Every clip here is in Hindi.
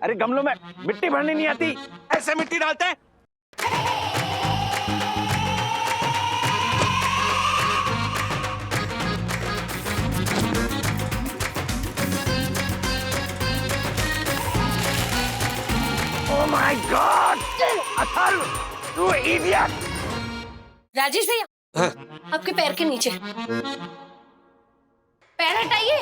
अरे गमलों में मिट्टी भरनी नहीं आती, ऐसे मिट्टी डालते हैं। ओह माय गॉड, अथर्व, तू इडियट। राजेश भैया, हाँ? आपके पैर के नीचे पैर हटाइए।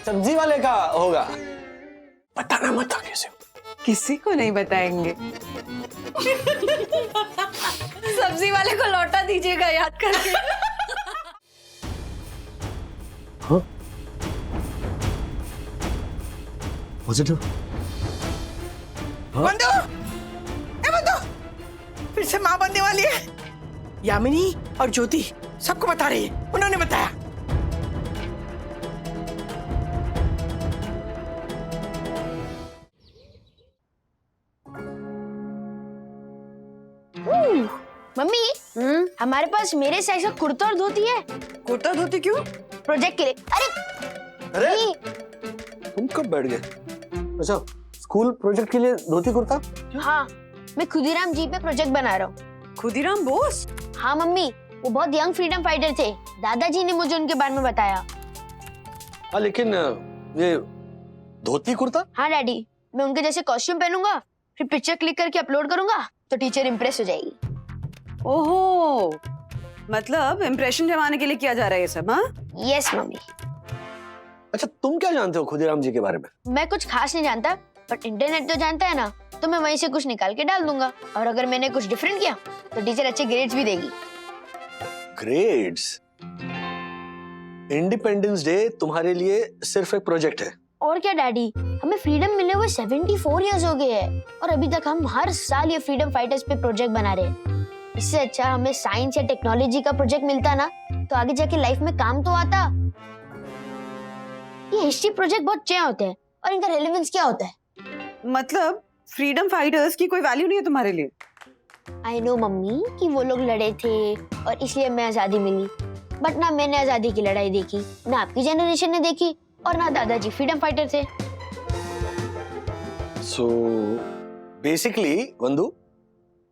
सब्जी वाले का होगा, बताना मत आगे से। किसी को नहीं बताएंगे। सब्जी वाले को लौटा दीजिएगा याद करके। हाँ? पॉजिटिव? बंदो, ए बंदो, फिर से माँ बनने वाली है। यामिनी और ज्योति सबको बता रही है, उन्होंने बताया। मम्मी, हमारे पास मेरे साइज का कुर्ता और धोती है। कुर्ता धोती क्यों? प्रोजेक्ट के लिए। अरे अरे तुम कब बैठ गए? अच्छा, स्कूल प्रोजेक्ट के लिए धोती कुर्ता? हाँ, मैं खुदीराम जी पे प्रोजेक्ट बना रहा हूँ। खुदीराम बोस? हाँ मम्मी, वो बहुत यंग फ्रीडम फाइटर थे। दादाजी ने मुझे उनके बारे में बताया। हाँ, लेकिन ये धोती कुर्ता? हाँ डैडी, मैं उनके जैसे कॉस्ट्यूम पहनूंगा, फिर पिक्चर क्लिक करके अपलोड करूंगा तो टीचर इम्प्रेस हो जाएगी। ओहो, मतलब इम्प्रेशन जमाने के लिए किया जा रहा है ये सब? हाँ, यस मम्मी। अच्छा, तुम क्या जानते हो खुदीराम जी के बारे में? मैं कुछ खास नहीं जानता, बट इंटरनेट तो जानता है ना, तो मैं वहीं से कुछ निकाल के डाल दूंगा। और अगर मैंने कुछ डिफरेंट किया तो टीचर अच्छे ग्रेड्स भी देगी। ग्रेड्स? इंडिपेंडेंस डे तुम्हारे लिए सिर्फ एक प्रोजेक्ट है। और क्या डैडी, हमें फ्रीडम मिले हुए 74 इयर्स हो गए हैं और अभी तक हम हर साल ये फ्रीडम फाइटर्स पे प्रोजेक्ट बना रहे हैं। इससे अच्छा हमें साइंस या टेक्नोलॉजी का प्रोजेक्ट मिलता ना, तो आगे जाके लाइफ में काम तो आता। ये हिस्ट्री प्रोजेक्ट बहुत चाहिए होते हैं और इनका रेलेवेंस क्या होता है? मतलब फ्रीडम फाइटर्स की कोई वैल्यू नहीं है तुम्हारे लिए? आई नो मम्मी कि वो लोग लड़े थे और इसलिए हमें आजादी मिली, बट ना मैंने आजादी की लड़ाई देखी, ना आपकी जनरेशन ने देखी, और ना दादाजी फ्रीडम फाइटर थे। सो बेसिकली वंदु,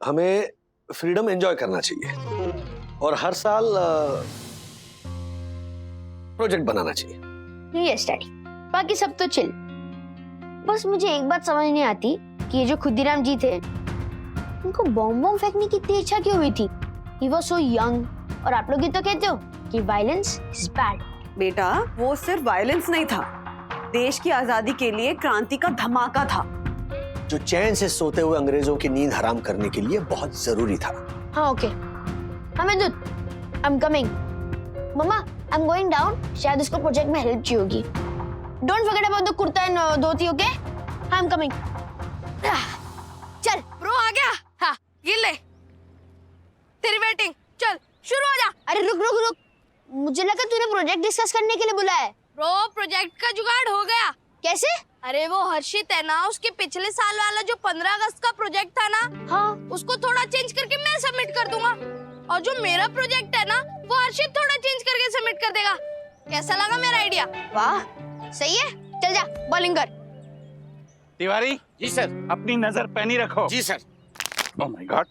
हमें फ्रीडम एंजॉय करना चाहिए और हर साल प्रोजेक्ट बनाना चाहिए। यस डैडी, बाकी सब तो चिल। बस मुझे एक बात समझ नहीं आती कि ये जो खुदीराम जी थे, उनको बॉम्ब फेंकने की इतनी इच्छा क्यों हुई थी? He was so young, और आप लोग ही तो कहते हो कि वायलेंस इज बैड। बेटा, वो सिर्फ वायलेंस नहीं था, देश की आजादी के लिए क्रांति का धमाका था, जो चैन से सोते हुए अंग्रेजों की नींद हराम करने के लिए बहुत जरूरी था। हाँ ओके, हमें दूध, I am coming. Mama, I am going down, शायद उसको प्रोजेक्ट में हेल्प चाहिए होगी। Don't forget about the kurta and dhoti, okay? I am coming. चल ब्रो आ गया। हाँ, ये ले तेरी वेटिंग, चल शुरू हो जा। अरे रुक रुक रुक, मुझे लगा तूने प्रोजेक्ट डिस्कस करने के लिए बुलाया है। ब्रो, प्रोजेक्ट का जुगाड़ हो गया। कैसे? अरे वो हर्षित है ना, उसके पिछले साल वाला जो 15 अगस्त का प्रोजेक्ट था ना, हाँ, उसको थोड़ा चेंज करके मैं सबमिट कर दूंगा, और जो मेरा प्रोजेक्ट है ना, वो हर्षित थोड़ा चेंज करके सबमिट कर देगा। कैसा लगा मेरा आइडिया? वाह सही है, चल जा बॉलिंग कर। तिवारी जी सर। अपनी नजर पैनी रखो। जी sir. Oh my god.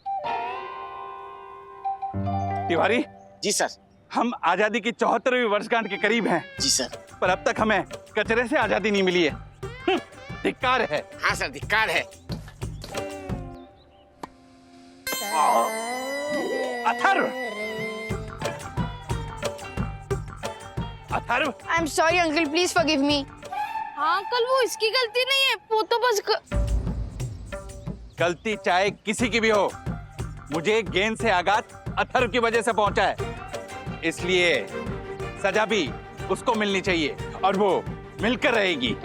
Tiwari ji sir. हम आजादी की 74वीं वर्षगांठ के करीब हैं, जी सर। पर अब तक हमें कचरे से आजादी नहीं मिली है। धिक्कार है। हाँ सर, धिक्कार है। Atharva, Atharva, I am sorry uncle, please forgive me. हाँ अंकल, वो इसकी गलती नहीं है, वो तो बस गलती चाहे किसी की भी हो, मुझे गेंद से आघात अथर्व की वजह से पहुंचा है, इसलिए सजा भी उसको मिलनी चाहिए और वो मिलकर रहेगी।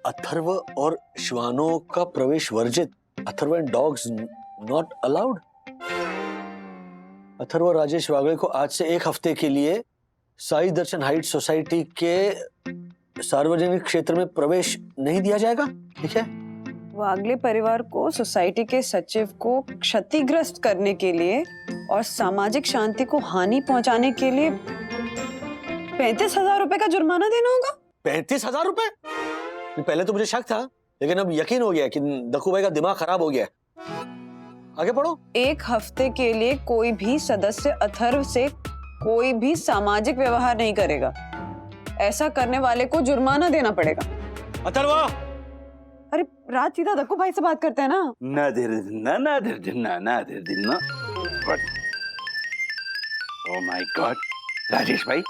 अथर्व और श्वानों का प्रवेश वर्जित। Atharva and dogs not allowed. Atharva और राजेश वागले को आज से 1 हफ्ते के लिए साई दर्शन हाइट सोसाइटी के सार्वजनिक क्षेत्र में प्रवेश नहीं दिया जाएगा, ठीक है? वागले परिवार को सोसाइटी के सचिव को क्षतिग्रस्त करने के लिए और सामाजिक शांति को हानि पहुंचाने के लिए 35,000 रुपए का जुर्माना देना होगा। 35,000 रुपए? पहले तो मुझे शक था, लेकिन अब यकीन हो गया कि दक्कू भाई का दिमाग खराब हो गया। आगे पढ़ो। 1 हफ्ते के लिए कोई भी सदस्य अथर्व से कोई भी सामाजिक व्यवहार नहीं करेगा। ऐसा करने वाले को जुर्माना देना पड़ेगा। अथर्व! अरे राज सीधा दक्कू भाई से बात करते हैं ना। ओह माय गॉड, राजेश भाई।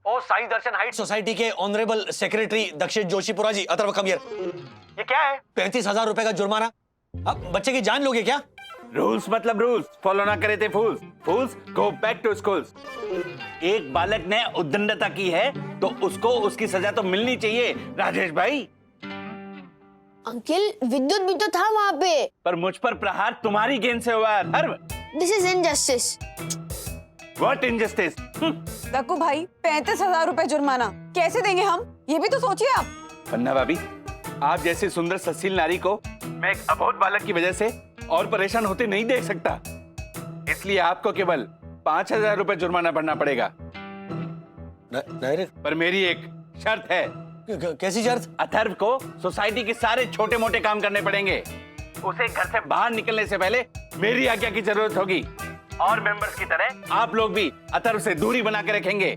ओ साई दर्शन हाइट सोसाइटी के honourable secretary Dakshish Joshipura ji, Atharv come here. ये क्या है? 35,000 रुपए का जुर्माना। अब बच्चे की जान लोगे क्या? रूल्स मतलब रूल्स, फॉलो ना करे थे फूल्स। फूल्स गो बैक टू स्कूल्स। एक बालक ने उद्दंडता की है तो उसको उसकी सजा तो मिलनी चाहिए राजेश भाई। अंकल, विद्युत भी तो था वहाँ पे। पर मुझ पर प्रहार तुम्हारी गेंद से हुआ है Atharva. This is injustice. What injustice? Dakku भाई 35,000 रुपए जुर्माना कैसे देंगे हम? ये भी तो सोचिए आप। पन्ना भाभी, आप जैसी सुंदर ससील नारी को मैं एक अबोध बालक की वजह से और परेशान होते नहीं देख सकता। इसलिए आपको केवल 5,000 रुपए जुर्माना भरना पड़ेगा। डायरेक्ट? पर मेरी एक शर्त है। कैसी शर्त? अथर्व को सोसाइटी के सारे छोटे मोटे काम करने पड़ेंगे। उसे घर से बाहर निकलने से पहले मेरी आज्ञा की जरूरत होगी। और मेंबर्स की तरह आप लोग भी अथर्व से दूरी बना के रखेंगे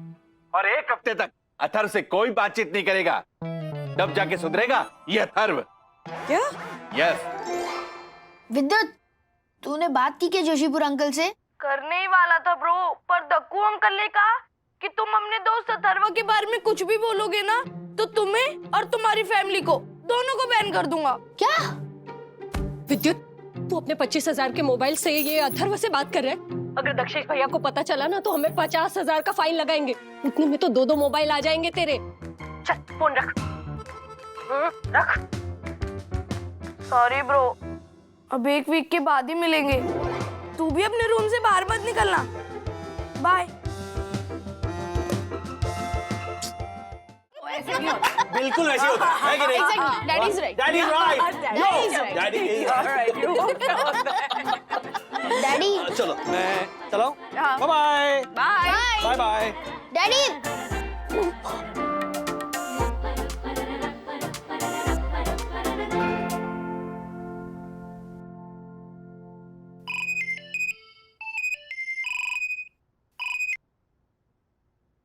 और 1 हफ्ते तक अथर्व से कोई बातचीत नहीं करेगा। तब जाके सुधरेगा ये अथर्व। क्या? यस। विद्युत, तूने बात की क्या जोशीपुर अंकल से? करने ही वाला था ब्रो, पर दक्कू अंकल ने कहा कि तुम अपने दोस्त अथर्व के बारे में कुछ भी बोलोगे ना तो तुम्हें और तुम्हारी फैमिली को दोनों को बैन कर दूंगा। क्या? विद्युत, तू अपने 25,000 के मोबाइल से ये अथर्व से बात कर रहा है? अगर दक्षेश भैया को पता चला ना तो हमें 50,000 का फाइन लगाएंगे। उतने में तो 2 मोबाइल आ जाएंगे तेरे। चल फोन रख। रख। सॉरी ब्रो, अब 1 वीक के बाद ही मिलेंगे। तू भी अपने रूम से बाहर मत निकलना। बाय। बिल्कुल ऐसे होता है कि नहीं? Daddy is right. Daddy is right. Daddy. चलो मैं चलाऊं? Bye bye. Bye bye bye. Daddy.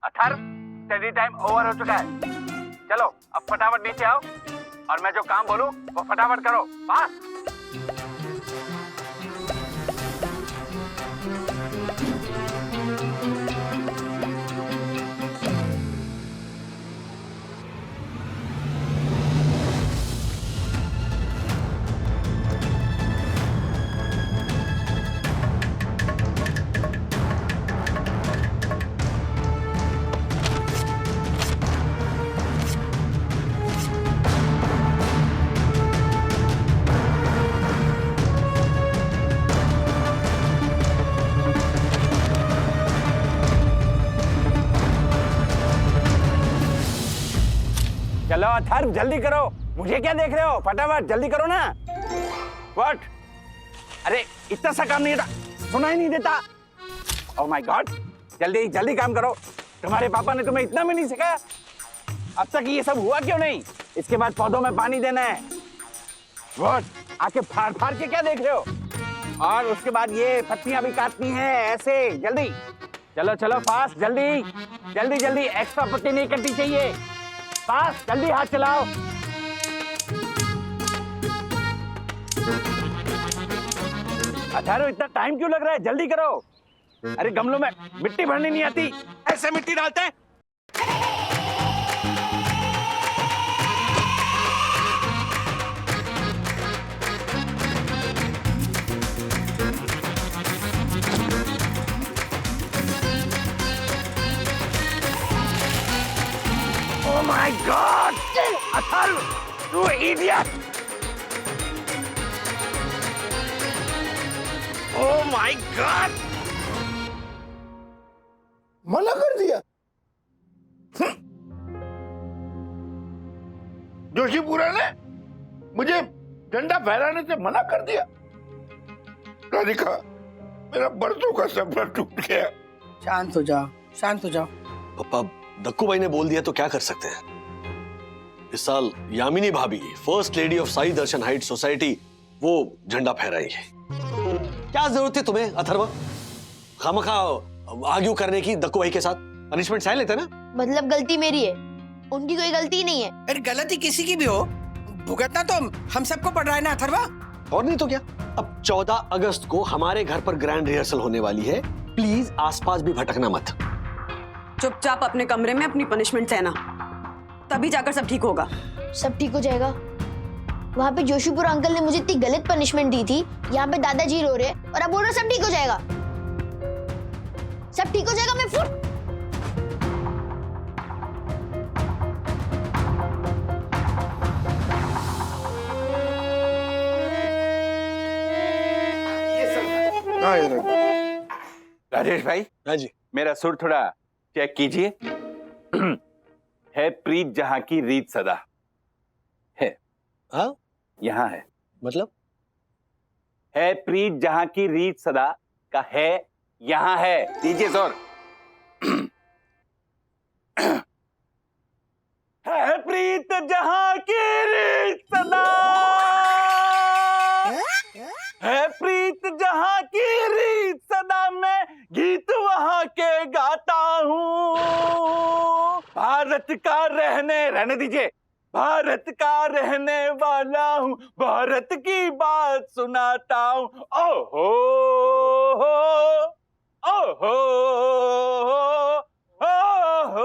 Atharv, study time over हो चुका है। चलो अब फटाफट नीचे आओ और मैं जो काम बोलूं वो फटाफट करो। बस। चलो अथर्व जल्दी करो, मुझे क्या देख रहे हो? फटाफट जल्दी करो ना। व्हाट? अरे इतना सा काम नहीं था, सुना ही नहीं देता। ओह माय गॉड, जल्दी जल्दी काम करो। तुम्हारे पापा ने तुम्हें इतना भी नहीं सिखाया? अब तक ये सब हुआ क्यों नहीं? इसके बाद पौधों में पानी देना है। व्हाट? आके फाड़ फाड़ के क्या देख रहे हो? और उसके बाद ये पत्तियां भी काटनी है ऐसे। जल्दी चलो चलो, फास्ट, जल्दी जल्दी जल्दी। एक्स्ट्रा पत्ती नहीं कटनी चाहिए। फास्ट, जल्दी हाथ चलाओ। अथर्व इतना टाइम क्यों लग रहा है? जल्दी करो। अरे गमलों में मिट्टी भरनी नहीं आती, ऐसे मिट्टी डालते हैं। Oh my God! Atharva, you idiot! My God, मना कर दिया। जोशीपुरा ने मुझे झंडा फहराने से मना कर दिया। राधिका, मेरा बरसों का सपना टूट गया। शांत हो जाओ, शांत हो जाओ। पापा, दक्कू भाई ने बोल दिया तो क्या कर सकते हैं। इस साल यामिनी भाभी, first lady of Sai Darshan height society, वो झंडा फहराएंगे। क्या जरूरत है तुम्हें अथर्व खामखा आर्ग्यू करने की दक्कू भाई के साथ? पनिशमेंट सह लेते ना। मतलब गलती मेरी है, उनकी कोई गलती नहीं है। अरे गलती किसी की भी हो, भुगतना तो हम सबको पड़ रहा है ना अथर्वा। और नहीं तो क्या। अब 14 अगस्त को हमारे घर पर ग्रैंड रिहर्सल होने वाली है, प्लीज आसपास भी भटकना मत। चुपचाप अपने कमरे में अपनी पनिशमेंट सहना, तभी जाकर सब ठीक होगा। सब ठीक हो जाएगा। वहाँ पे जोशीपुर अंकल ने मुझे इतनी गलत पनिशमेंट दी थी, यहाँ पे दादाजी रो रहे और अब बोल रहे सब ठीक हो जाएगा। सब ठीक हो जाएगा, मैं फुट। हाँ यार। राजेश भाई, हाँ जी। मेरा सुर थोड़ा चेक कीजिए। है प्रीत जहां की रीत सदा है। हाँ, यहाँ है। मतलब है प्रीत जहां की रीत सदा का है, यहाँ है। दीजिए जोर। है प्रीत जहां की रीत सदा, है प्रीत जहां की रीत सदा, मैं गीत वहां के गाता हूँ। भारत का रहने दीजिए, भारत का रहने वाला हूँ, भारत की बात सुनाता हूँ। ओहो ओहो ओहो।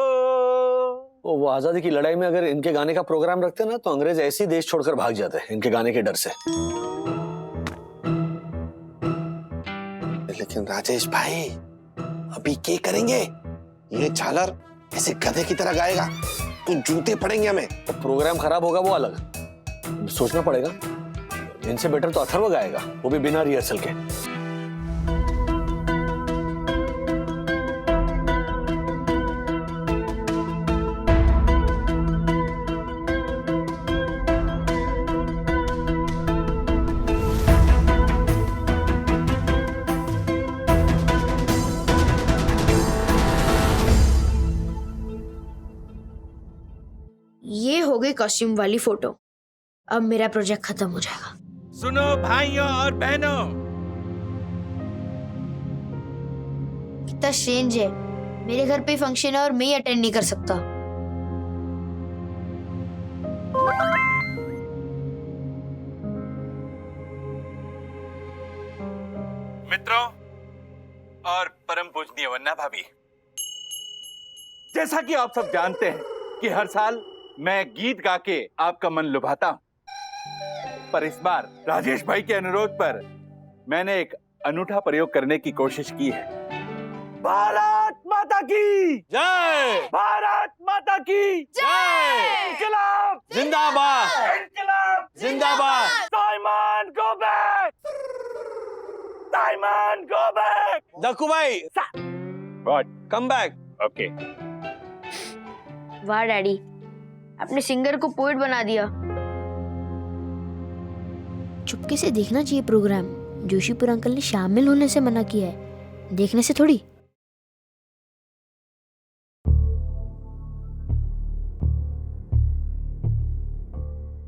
वो आजादी की लड़ाई में अगर इनके गाने का प्रोग्राम रखते ना तो अंग्रेज ऐसे ही देश छोड़कर भाग जाते हैं इनके गाने के डर से। लेकिन राजेश भाई, अभी क्या करेंगे? ये झालर ऐसे गधे की तरह गाएगा तो जूते पड़ेंगे हमें। तो प्रोग्राम खराब होगा वो अलग, सोचना पड़ेगा। इनसे बेटर तो अथर्व गाएगा, वो भी बिना रिहर्सल के। ये हो गई कॉस्ट्यूम वाली फोटो। अब मेरा प्रोजेक्ट खत्म हो जाएगा। सुनो भाइयों और बहनों, कितना स्ट्रेंज है, मेरे घर पे फंक्शन है और मैं ही अटेंड नहीं कर सकता। मित्रों और परम पूजनीय वन्ना भाभी, जैसा कि आप सब जानते हैं कि हर साल मैं गीत गा के आपका मन लुभाता हूं, पर इस बार राजेश भाई के अनुरोध पर मैंने एक अनूठा प्रयोग करने की कोशिश की है। भारत माता की जय, भारत माता की जय। इनकलाब जिंदाबाद, इनकलाब जिंदाबाद। Simon go back, Simon go back. Dakku भाई, व्हाट? Come back. ओके। वाह डैडी, अपने सिंगर को पोएट बना दिया। चुपके से देखना चाहिए प्रोग्राम। जोशीपुर अंकल ने शामिल होने से मना किया है, देखने से थोड़ी।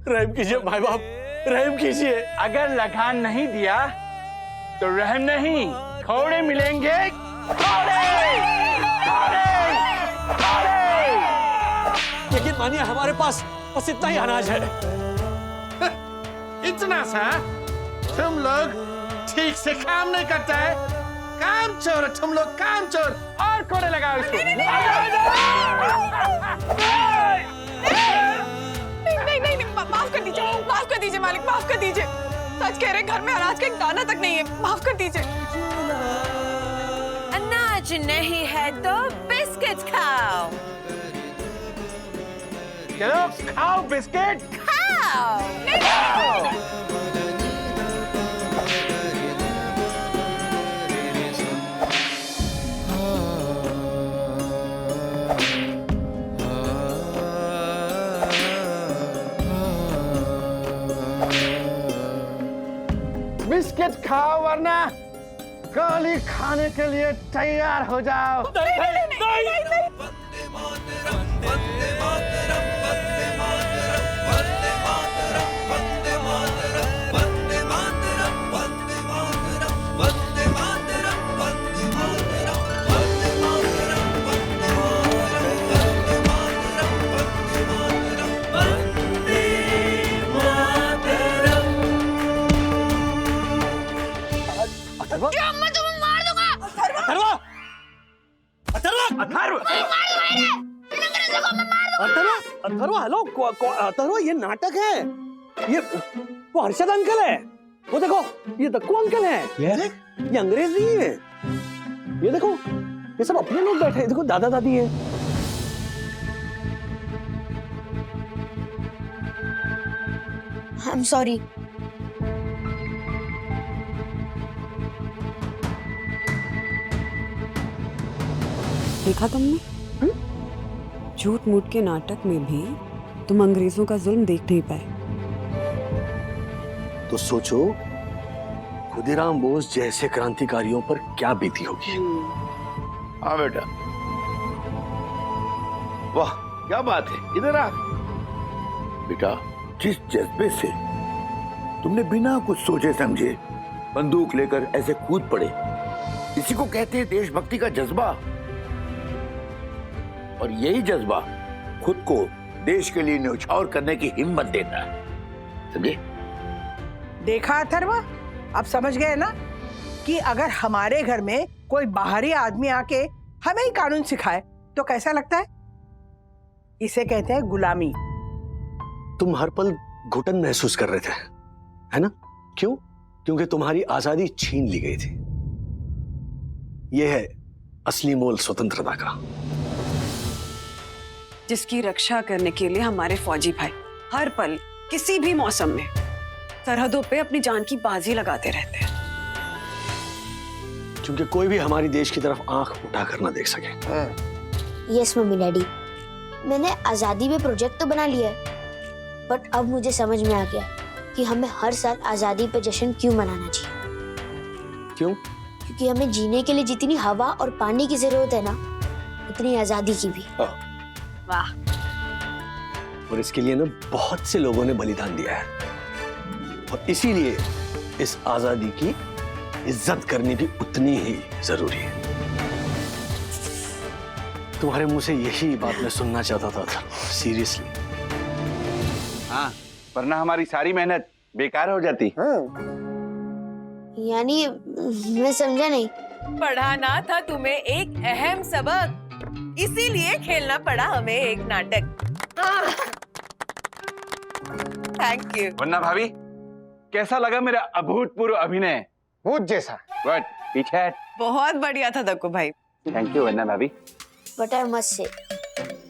रहम कीजिए भाई बाप, रहम कीजिए। अगर लगान नहीं दिया तो रहम नहीं, खौड़े मिलेंगे। खौड़े, खौड़े, खौड़े। लेकिन मानिए हमारे पास बस इतना ही अनाज है। इतना सा? तुम लोग ठीक से काम नहीं करते हैं। काम चोर, तुम लोग काम चोर। और खौड़े लगाओ इसको। नहीं, माफ कर दीजिए मालिक, माफ कर दीजिए। सच कह रहे, घर में अनाज का एक दाना तक नहीं है, माफ कर दीजिए। अनाज नहीं है तो बिस्किट खाओ। चलो खाओ बिस्किट। खाओ। बिस्किट खाओ वरना गोली खाने के लिए तैयार हो जाओ। अम्मा तुम्हें मार दूंगा। अथर्व! अथर्व! अथर्व! अथर्व हेलो अथर्व, ये नाटक है। ये वो हर्षद अंकल है। वो देखो, ये दक्कू अंकल है। ये अंग्रेज नहीं है। ये देखो, ये सब अपने लोग बैठे हैं। देखो दादा दादी है। I am sorry. देखा तुमने? झूठ मूठ के नाटक में भी तुम अंग्रेजों का जुल्म देख नहीं पाए। तो सोचो खुदीराम बोस जैसे क्रांतिकारियों पर क्या बीती होगी। हाँ बेटा, वाह क्या बात है, इधर आ बेटा। जिस जज्बे से तुमने बिना कुछ सोचे समझे बंदूक लेकर ऐसे कूद पड़े, इसी को कहते हैं देशभक्ति का जज्बा। और यही जज्बा खुद को देश के लिए न्यौछावर करने की हिम्मत देता है, समझे? देखा अथर्व, अब समझ गए ना कि अगर हमारे घर में कोई बाहरी आदमी आके हमें ही कानून सिखाए तो कैसा लगता है? इसे कहते हैं गुलामी। तुम हर पल घुटन महसूस कर रहे थे, है ना? क्यों? क्योंकि तुम्हारी आजादी छीन ली गई थी। यह है असली मोल स्वतंत्रता का। जिसकी रक्षा करने के लिए हमारे फौजी भाई हर पल किसी भी मौसम में सरहदों पे अपनी जान की बाजी लगाते रहते हैं। क्योंकि कोई भी हमारी देश की तरफ आंख उठाकर ना देख सके। यस मम्मी डैडी, मैंने आजादी पे प्रोजेक्ट तो बना लिया है, बट अब मुझे समझ में आ गया कि हमें हर साल आजादी पे जश्न क्यों मनाना चाहिए। क्यों? क्योंकि हमें जीने के लिए जितनी हवा और पानी की जरूरत है ना, उतनी आजादी की भी। वाह। और इसके लिए ना बहुत से लोगों ने बलिदान दिया है, और इसीलिए इस आजादी की इज्जत करनी भी उतनी ही जरूरी है। तुम्हारे मुंह से यही बात मैं सुनना चाहता था, सीरियसली। हाँ, वरना हमारी सारी मेहनत बेकार हो जाती। यानी मैं समझा नहीं। पढ़ाना था तुम्हें एक अहम सबक, इसीलिए खेलना पड़ा हमें एक नाटक। Thank you. वरना भाभी, कैसा लगा मेरा अभूतपूर्व अभिनय? भूत जैसा। What? पीछे। बहुत बढ़िया था दक्कू भाई। थैंक यू वरना भाभी। बट आई मस्ट से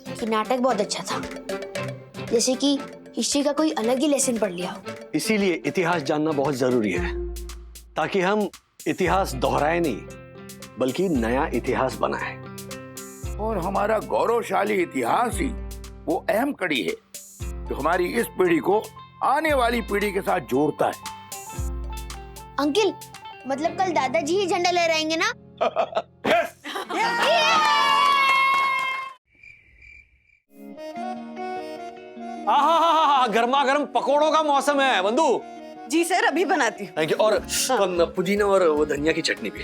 कि नाटक बहुत अच्छा था, जैसे कि हिस्ट्री का कोई अलग ही लेसन पढ़ लिया हो। इसीलिए इतिहास जानना बहुत जरूरी है, ताकि हम इतिहास दोहराए नहीं, बल्कि नया इतिहास बनाए। और हमारा गौरवशाली इतिहास ही वो अहम कड़ी है जो हमारी इस पीढ़ी को आने वाली पीढ़ी के साथ जोड़ता है। अंकल, मतलब कल दादाजी ही झंडा लहराएंगे ना? गर्मा गर्म पकोड़ों का मौसम है बंधु। जी सर, अभी बनाती हूँ। Thank you. और पुदीना और वो धनिया की चटनी भी।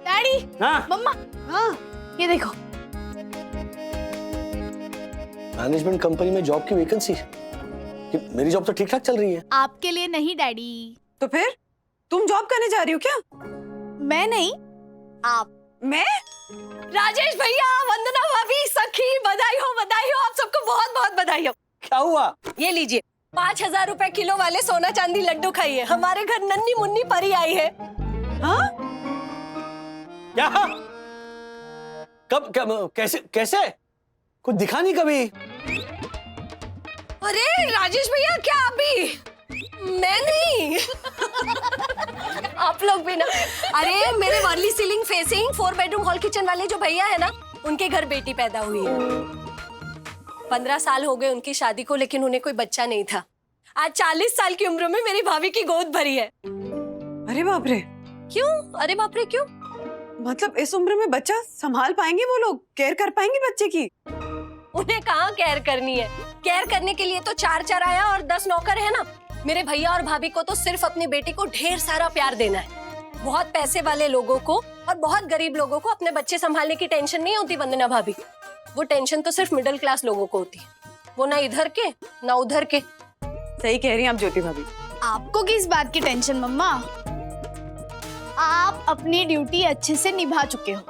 डैडी, हाँ? मम्मा, हाँ, ये देखो। मैनेजमेंट कंपनी में जॉब की वैकेंसी। मेरी जॉब तो ठीक ठाक चल रही है। आपके लिए नहीं डैडी। तो फिर तुम जॉब करने जा रही हो क्या? मैं नहीं, आप। मैं? राजेश भैया, वंदना भाभी, सखी, बधाई हो आप सबको, बहुत बहुत बधाई हो। क्या हुआ? ये लीजिए 5,000 रुपए किलो वाले सोना चांदी लड्डू खाइए। हमारे घर नन्ही मुन्नी परी आई है। हाँ? क्या? कब कैसे कैसे? कुछ दिखा नहीं कभी। अरे राजेश भैया, क्या अभी? मैं नहीं। आप लोग भी ना। अरे मेरे Worli ceiling facing 4 bedroom hall kitchen वाले जो भैया है ना, उनके घर बेटी पैदा हुई है। 15 साल हो गए उनकी शादी को, लेकिन उन्हें कोई बच्चा नहीं था। आज 40 साल की उम्र में मेरी भाभी की गोद भरी है। अरे बाप रे, क्यों? अरे बाप रे क्यों? मतलब इस उम्र में बच्चा संभाल पाएंगे वो लोग? केयर कर पाएंगे बच्चे की? उन्हें कहाँ केयर करनी है? केयर करने के लिए तो 4 चराया और 10 नौकर है ना। मेरे भैया और भाभी को तो सिर्फ अपनी बेटी को ढेर सारा प्यार देना है। बहुत पैसे वाले लोगों को और बहुत गरीब लोगों को अपने बच्चे संभालने की टेंशन नहीं होती वंदना भाभी। वो टेंशन तो सिर्फ मिडिल क्लास लोगों को होती है, वो ना इधर के ना उधर के। सही कह रही हैं आप ज्योति भाभी। आपको किस बात की टेंशन मम्मा? आप अपनी ड्यूटी अच्छे से निभा चुके हो।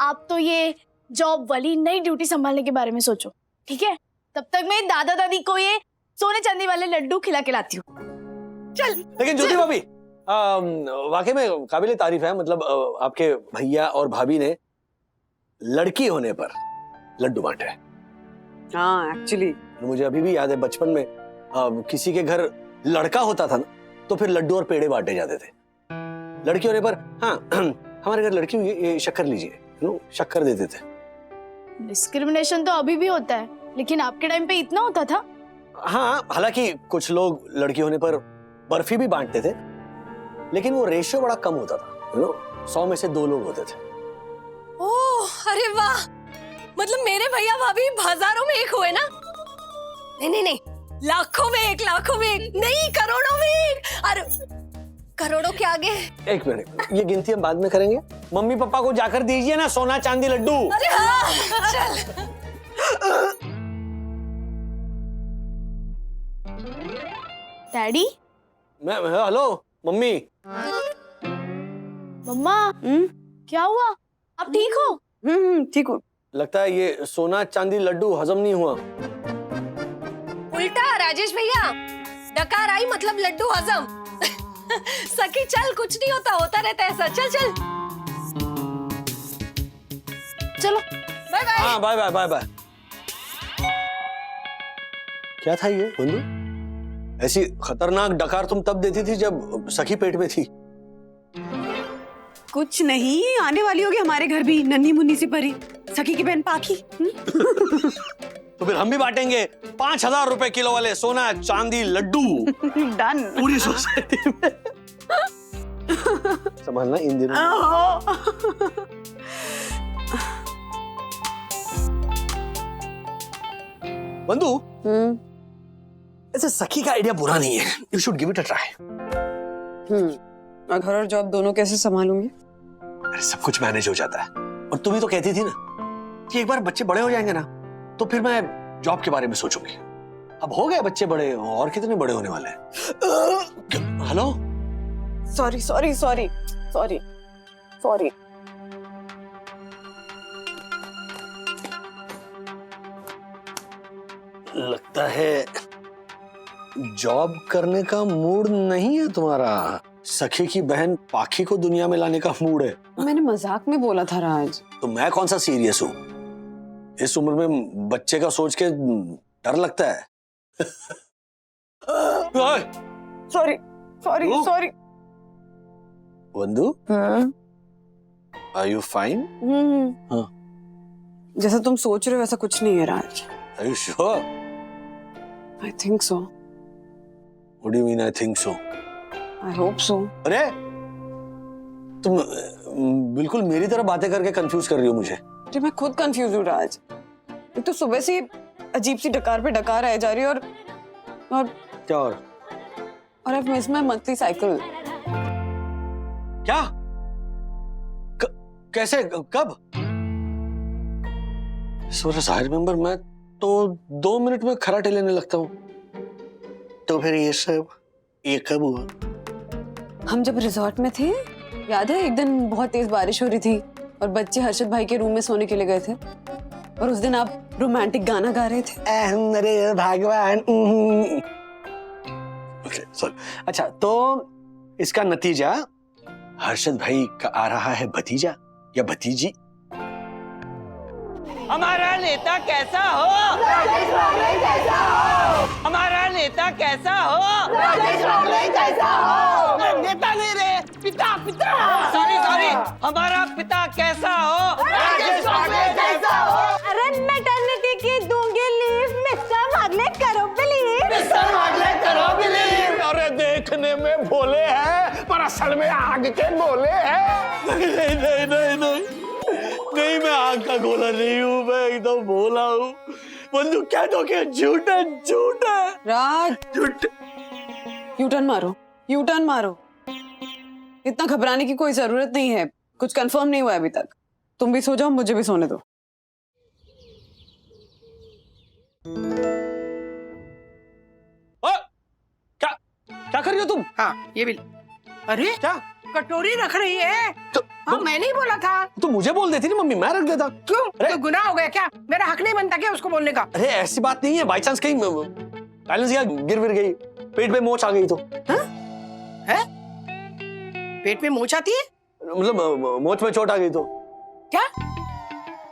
आप तो ये जॉब वाली नई ड्यूटी संभालने के बारे में सोचो, ठीक है? तब तक मैं दादा दादी को ये सोने चांदी वाले लड्डू खिला के लाती हूँ। चल। लेकिन ज्योति भाभी वाकई में काबिले तारीफ है, मतलब आपके भैया और भाभी ने लड़की होने पर लड्डू बांटे। हाँ एक्चुअली मुझे अभी भी याद है बचपन में किसी के घर लड़का होता था ना तो फिर लड्डू और पेड़े बांटे जाते थे। लड़की होने पर हाँ हमारे घर लड़की हुई है, ये शक्कर लीजिए, शक्कर देते थे। डिस्क्रिमिनेशन तो अभी भी होता है, लेकिन आपके टाइम पे इतना होता था? हाँ, हालांकि कुछ लोग लड़की होने पर बर्फी भी बांटते थे, लेकिन वो रेशियो बड़ा कम होता था। 100 में से 2 लोग होते थे। ओह अरे वाह, मतलब मेरे भैया भाभी हजारों में एक हुए ना? नहीं, लाखों में एक, लाखों में एक नहीं, करोड़ों में एक। अरे करोड़ों के आगे। एक मिनट, ये गिनती हम बाद में करेंगे। मम्मी पापा को जाकर दीजिए ना सोना चांदी लड्डू। अरे हाँ चल। डैडी? मैं हेलो मम्मी। मम्मा क्या हुआ? आप ठीक हो? ठीक हो। लगता है ये सोना चांदी लड्डू हजम नहीं हुआ। उल्टा राजेश भैया, डकार आई मतलब लड्डू हजम। सखी चल, कुछ नहीं होता रहता है ऐसा। चल चलो बाय बाय। हाँ बाय बाय बाय बाय। क्या था ये बंधु? ऐसी खतरनाक डकार तुम तब देती थी जब सखी पेट में थी। कुछ नहीं, आने वाली होगी हमारे घर भी नन्ही मुन्नी सी परी, सखी की बहन पाखी। तो फिर हम भी बांटेंगे 5000 रुपए किलो वाले सोना चांदी लड्डू। डन। पूरी सोसाइटी में। संभालना इन दिनों। बंधु, ऐसे सखी का आइडिया बुरा नहीं है। You should give it a try. घर और जॉब दोनों कैसे संभालूंगी? अरे सब कुछ मैनेज हो जाता है। और तुम ही तो कहती थी ना कि एक बार बच्चे बड़े हो जाएंगे ना तो फिर मैं जॉब के बारे में सोचूंगी। अब हो गए बच्चे बड़े, और कितने बड़े होने वाले हैं। Hello, sorry. लगता है जॉब करने का मूड नहीं है तुम्हारा। सखी की बहन पाखी को दुनिया में लाने का मूड है। मैंने मजाक में बोला था राज। तो मैं कौन सा सीरियस हूँ? इस उम्र में बच्चे का सोच के डर लगता है। सॉरी। बंधु, आर यू फाइन? हाँ। जैसा तुम सोच रहे हो वैसा कुछ नहीं है Raj. Are you sure? I think so. What do you mean I think so? I hope so. अरे तुम बिल्कुल मेरी तरह बातें करके कंफ्यूज कर रही हो मुझे। अरे मैं खुद कंफ्यूज हूँ राज। एक तो सुबह से अजीब सी डकार पे डकार रह जा रही है और क्या और I've missed my monthly cycle. क्या? कैसे? कब? I remember, मैं तो 2 मिनट में खराटे लेने लगता हूँ। तो फिर ये कब हुआ? हम जब रिजॉर्ट में थे, याद है एक दिन बहुत तेज बारिश हो रही थी और बच्चे हर्षद भाई के रूम में सोने के लिए गए थे और उस दिन आप रोमांटिक गाना गा रहे थे। अरे भगवान। सॉरी। अच्छा, तो इसका नतीजा हर्षद भाई का आ रहा है भतीजा या भतीजी। हमारा नेता कैसा हो? हमारा नेता कैसा हो? नेता नहीं रे, पिता। सॉरी, हमारा पिता कैसा हो? अरे मैटरनिटी की दूंगी लीव, मिस्टर मार्ले करो प्लीज। मिस्टर मार्ले करो और असल में आग के गोले हैं। नहीं नहीं नहीं नहीं नहीं, मैं आग का गोला नहीं हूँ, मैं एकदम भोला हूँ। बंदूक क्या तो क्या, झूठ है झूठ है राज, झूठ। यू टर्न मारो, यू टर्न मारो। इतना घबराने की कोई जरूरत नहीं है, कुछ कंफर्म नहीं हुआ है अभी तक। तुम भी सो जाओ, मुझे भी सोने दो। क्या क्या कर रही हो तुम? हाँ ये भी। अरे क्या कटोरी रख रही है तो, हाँ मैंने ही बोला था। तो मुझे बोल देती ना मम्मी, मैं रख देता। क्यों? अरे तो गुनाह हो गया क्या? मेरा हक नहीं बनता क्या उसको बोलने का? अरे ऐसी बात नहीं है, बाई चांस कहीं बैलेंस या गिर विर गई, पेट में मोच आ गई तो। है? पेट में मोच आती है? मतलब मोच में चोट आ गई तो। क्या?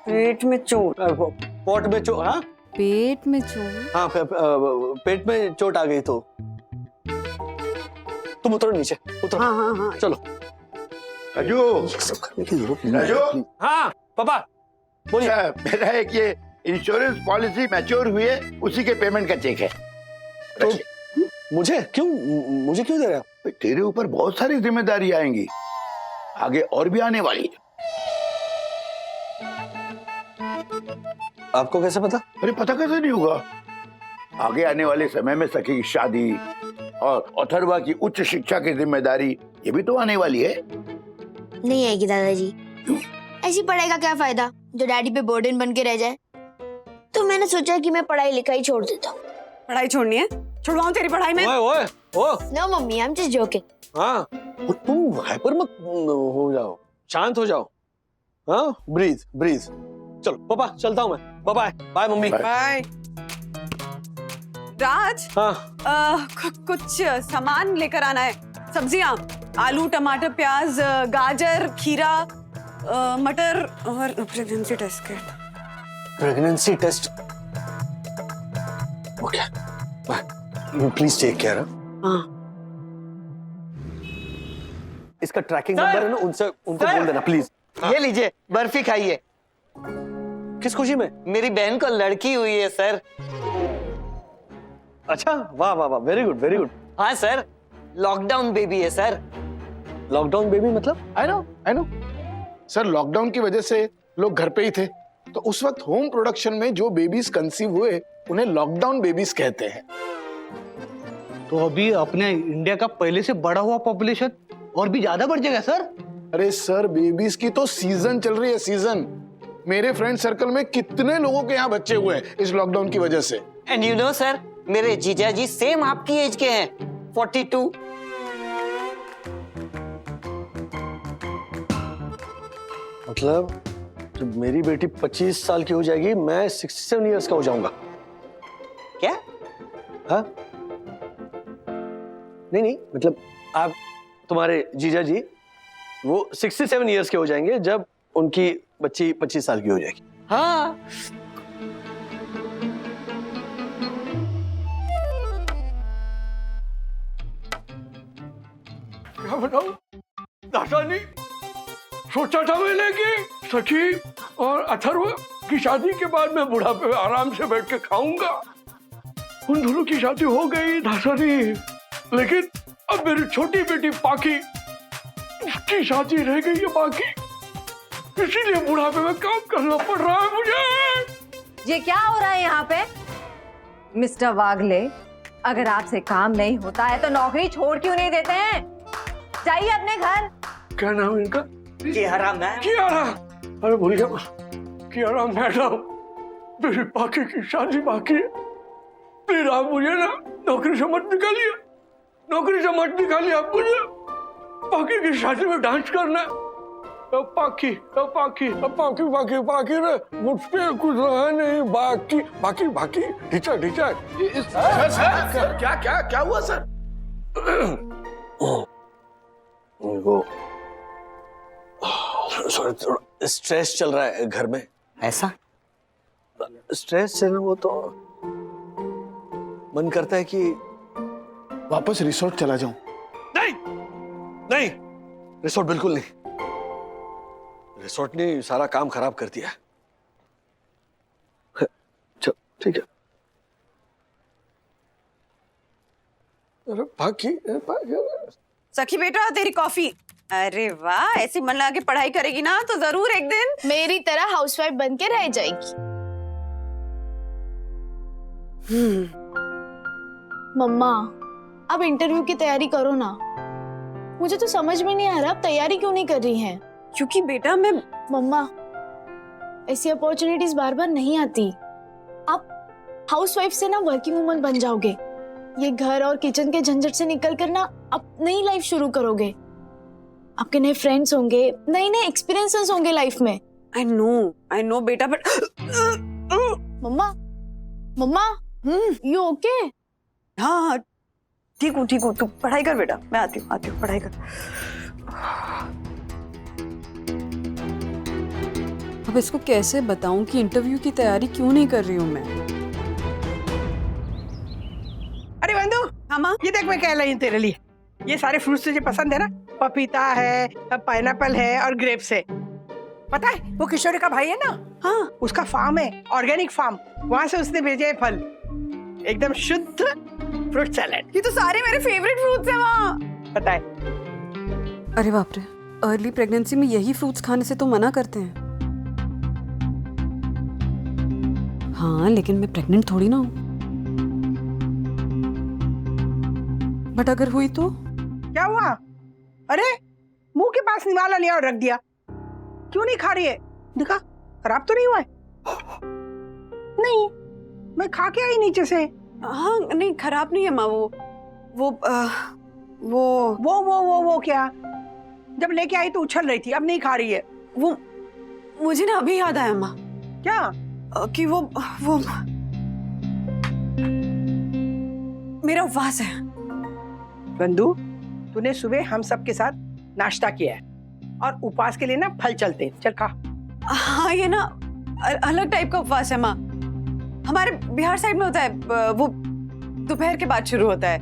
पेट में चोट? पोट में चोट? हाँ पेट में चोट? हाँ पेट में चोट आ गई तो। तुम उतरो नीचे, उतरो। हाँ हाँ हाँ चलो। राजू, राजू, हाँ पापा बोलिए। मेरा एक ये इंश्योरेंस पॉलिसी मैच्योर हुई है, उसी के पेमेंट का चेक है। तो मुझे क्यों दे रहे हो? तेरे ऊपर बहुत सारी जिम्मेदारी आएंगी, आगे और भी आने वाली है। आपको कैसे पता? अरे पता कैसे नहीं होगा, आगे आने वाले समय में सखी की शादी और अथर्वा की उच्च शिक्षा की जिम्मेदारी, ये भी तो आने वाली है। नहीं आएगी दादाजी। ऐसी पढ़ाई का क्या फायदा जो डैडी पे बर्डन बन के रह जाए। तो मैंने सोचा कि मैं पढ़ाई लिखाई छोड़ देता हूँ। पढ़ाई छोड़नी है? छुड़वाऊं तेरी पढ़ाई में? ओए ओए oh no mummy, I am just joking. हाँ तुम हाइपर मत हो जाओ, शांत हो जाओ। हाँ ब्रीथ ब्रीथ। चलो पापा चलता हूँ मैं, bye bye. Bye mummy. Bye. Raj, हाँ कुछ सामान लेकर आना है। सब्जियां, आलू, टमाटर, प्याज, गाजर, खीरा, मटर और pregnancy test kit. Pregnancy test? Okay you please take care. हाँ इसका ट्रैकिंग नंबर है ना, उनसे उनको बोल देना प्लीज। ये लीजिए बर्फी खाइए। किस खुशी में? मेरी बहन को लड़की हुई है सर। अच्छा वाह वाह वाह, वेरी गुड वेरी गुड। हाँ सर, लॉकडाउन बेबी है सर। लॉकडाउन बेबी मतलब? आई नो सर, लॉकडाउन की वजह से लोग घर पे ही थे, तो उस वक्त होम प्रोडक्शन में जो बेबीज कंसीव हुए उन्हें लॉकडाउन बेबीज कहते हैं। तो अभी अपने इंडिया का पहले से बढ़ा हुआ पॉपुलेशन और भी ज्यादा बढ़ जाएगा सर। अरे सर, बेबीज की तो सीजन चल रही है, सीजन। मेरे फ्रेंड सर्कल में कितने लोगों के यहाँ बच्चे हुए हैं इस लॉकडाउन की वजह से। एंड यू नो सर, मेरे जीजा जी सेम आपकी एज के हैं, 42। मतलब जब मेरी बेटी 25 साल की हो जाएगी, मैं 67 इयर्स का हो जाऊंगा क्या? हाँ नहीं मतलब आप, तुम्हारे जीजा जी वो 67 इयर्स के हो जाएंगे जब उनकी बच्ची 25 साल की हो जाएगी। हाँ क्या बताऊं दादाजी, सोचा था मैंने कि सखी और अथर्व की शादी के बाद मैं बुढ़ापे में आराम से बैठ के खाऊंगा। उन दोनों की शादी हो गई दादाजी, लेकिन अब मेरी छोटी बेटी पाकी, उसकी शादी रह गई है बाकी, इसीलिए बुढ़ापे में काम करना पड़ रहा है मुझे। ये क्या हो रहा है यहाँ पे? मिस्टर वागले, अगर आपसे काम नहीं होता है तो नौकरी छोड़ क्यों नहीं देते हैं? जाइए अपने घर। क्या नाम है इनका? कियारा मैम। कियारा, अरे भूलिए कियारा मैडम, मेरी पाकी की शादी बाकी है, प्लीज आप मुझे ना नौकरी से मत निकालिए, नौकरी से मत निकालिए आप मुझे। पाकी की शादी में डांस करना है। पाकी पाकी पाकी पाकी पाकी रे, मुझ पे कुछ रहा नहीं बाकी बाकी बाकी। ढीचा ढीचा। सर, क्या हुआ सर? वो थोड़ा स्ट्रेस चल रहा है घर में। ऐसा? स्ट्रेस है ना, वो तो मन करता है कि वापस रिसोर्ट चला जाऊं। नहीं नहीं, रिसोर्ट बिल्कुल नहीं। रिसोर्ट ने सारा काम खराब कर दिया। चल ठीक है। अरे बाकी सखी बेटा तेरी कॉफी। अरे वाह, ऐसी मन लगा के पढ़ाई करेगी ना तो जरूर एक दिन मेरी तरह हाउसवाइफ बन के रह जाएगी। मम्मा अब इंटरव्यू की तैयारी करो ना। मुझे तो समझ में नहीं आ रहा आप तैयारी क्यों नहीं कर रही हैं। क्योंकि बेटा मैं मम्मा ऐसी अपॉर्चुनिटीज बार बार नहीं आती। आप हाउसवाइफ से ना वर्किंग वुमन बन जाओगे। ये घर और किचन के झंझट से निकल कर ना आप नई लाइफ शुरू करोगे। आपके नए फ्रेंड्स होंगे, नए नए एक्सपीरियंसेस होंगे लाइफ में। आई नो बेटा, but mama mama you okay? हाँ ठीक हूँ तू पढ़ाई कर बेटा, मैं आती हूँ पढ़ाई कर। अब इसको कैसे बताऊं कि इंटरव्यू की तैयारी क्यों नहीं कर रही हूँ मैं। अरे बंधु, हाँ माँ, ये देख मैं कह रही हूँ तेरे लिए, ये सारे फ्रूट्स तुझे पसंद है ना? पपीता है, पाइनएप्पल है और ग्रेप्स है। पता है वो किशोरी का भाई है ना? हाँ उसका फार्म है, ऑर्गेनिक फार्म। वहां से उसने भेजे है फल, एकदम शुद्ध फ्रूट सैलेड। ये तो सारे मेरे फेवरेट फ्रूट्स हैं माँ। पता है? अरे बाप रे, अर्ली प्रेगनेंसी में यही फ्रूट्स खाने से तो मना करते हैं। हाँ लेकिन मैं प्रेग्नेंट थोड़ी ना हूँ। बट अगर हुई तो क्या हुआ? अरे मुंह के पास निवाला लिया और रख दिया। क्यों नहीं खा रही है? दिखा, खराब तो नहीं हुआ है? नहीं, मैं खा के आई नीचे से। हाँ नहीं खराब नहीं है माँ। वो क्या? जब लेके आई तो उछल रही थी, अब नहीं खा रही है। वो मुझे ना अभी याद आया माँ। क्या? कि वो मेरा उपवास है। बंधु, तूने सुबह हम सब के साथ नाश्ता किया है और उपवास के लिए ना फल चलते हैं। चल खा। हाँ ये ना अलग टाइप का उपवास है माँ। हमारे बिहार साइड में होता है, वो दोपहर के बाद शुरू होता है,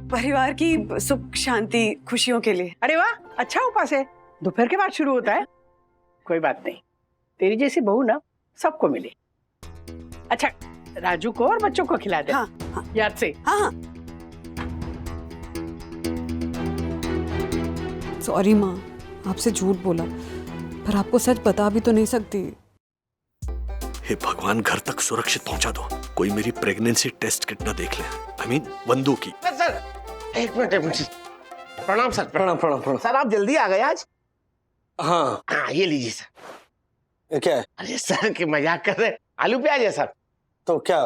परिवार की सुख शांति खुशियों के लिए। अरे वाह, अच्छा उपवास है, दोपहर के बाद शुरू होता है। कोई बात नहीं, तेरी जैसी बहू ना सबको मिले। अच्छा, राजू को और बच्चों को खिला दे। हाँ, याद से। हाँ सॉरी माँ, आपसे झूठ बोला, पर आपको सच बता भी तो नहीं सकती। हे भगवान, घर तक सुरक्षित पहुंचा दो। कोई मेरी प्रेगनेंसी टेस्ट किट ना देख ले। I mean, बंदू की। सर एक मिनट। प्रणाम सर। प्रणाम। सर आप जल्दी आ गए आज? हाँ ये लीजिए सर। ये क्या है? अरे सर की मजाक कर रहे, आलू प्याज है सर। तो क्या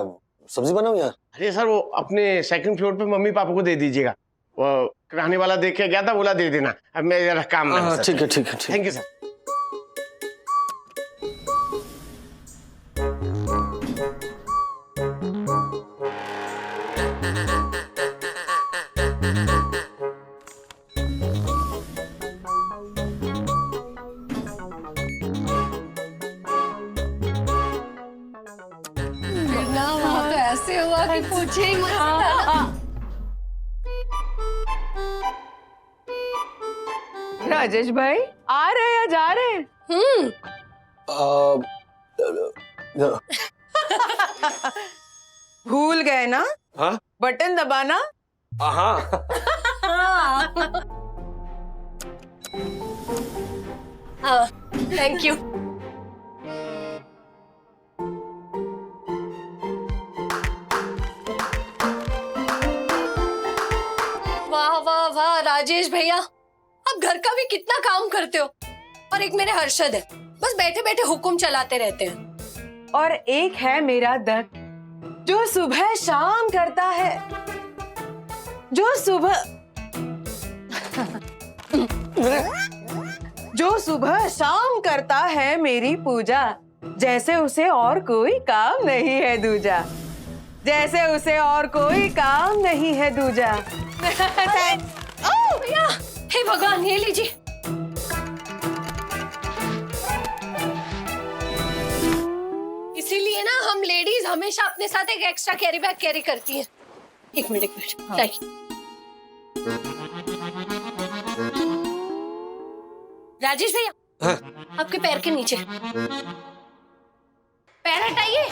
सब्जी बनाऊं यार? अरे सर वो अपने सेकंड फ्लोर पे मम्मी पापा को दे दीजिएगा। वो किराने वाला देख के गया था, बोला दे देना। अब मैं जरा काम में हूं सर। ठीक है। Thank you sir. तो ऐसे हुआ कि पूछे ही मत। राजेश भाई आ रहे या जा रहे हैं? भूल गए ना? हाँ? बटन दबाना। हाँ। Thank you. वाह राजेश भैया, आप घर का भी कितना काम करते हो। और एक मेरे हर्षद है, बस बैठे बैठे हुक्म चलाते रहते हैं। और एक है मेरा दत्त, जो सुबह शाम करता है, जो सुबह शाम करता है मेरी पूजा, जैसे उसे और कोई काम नहीं है दूजा, जैसे उसे और कोई काम नहीं है दूजा। भैया, हे भगवान, ये लीजिए। इसीलिए ना हम लेडीज हमेशा अपने साथ एक एक्स्ट्रा कैरी बैग कैरी करती हैं। एक मिनट राजेश भैया, आपके पैर के नीचे पैर हटाइए।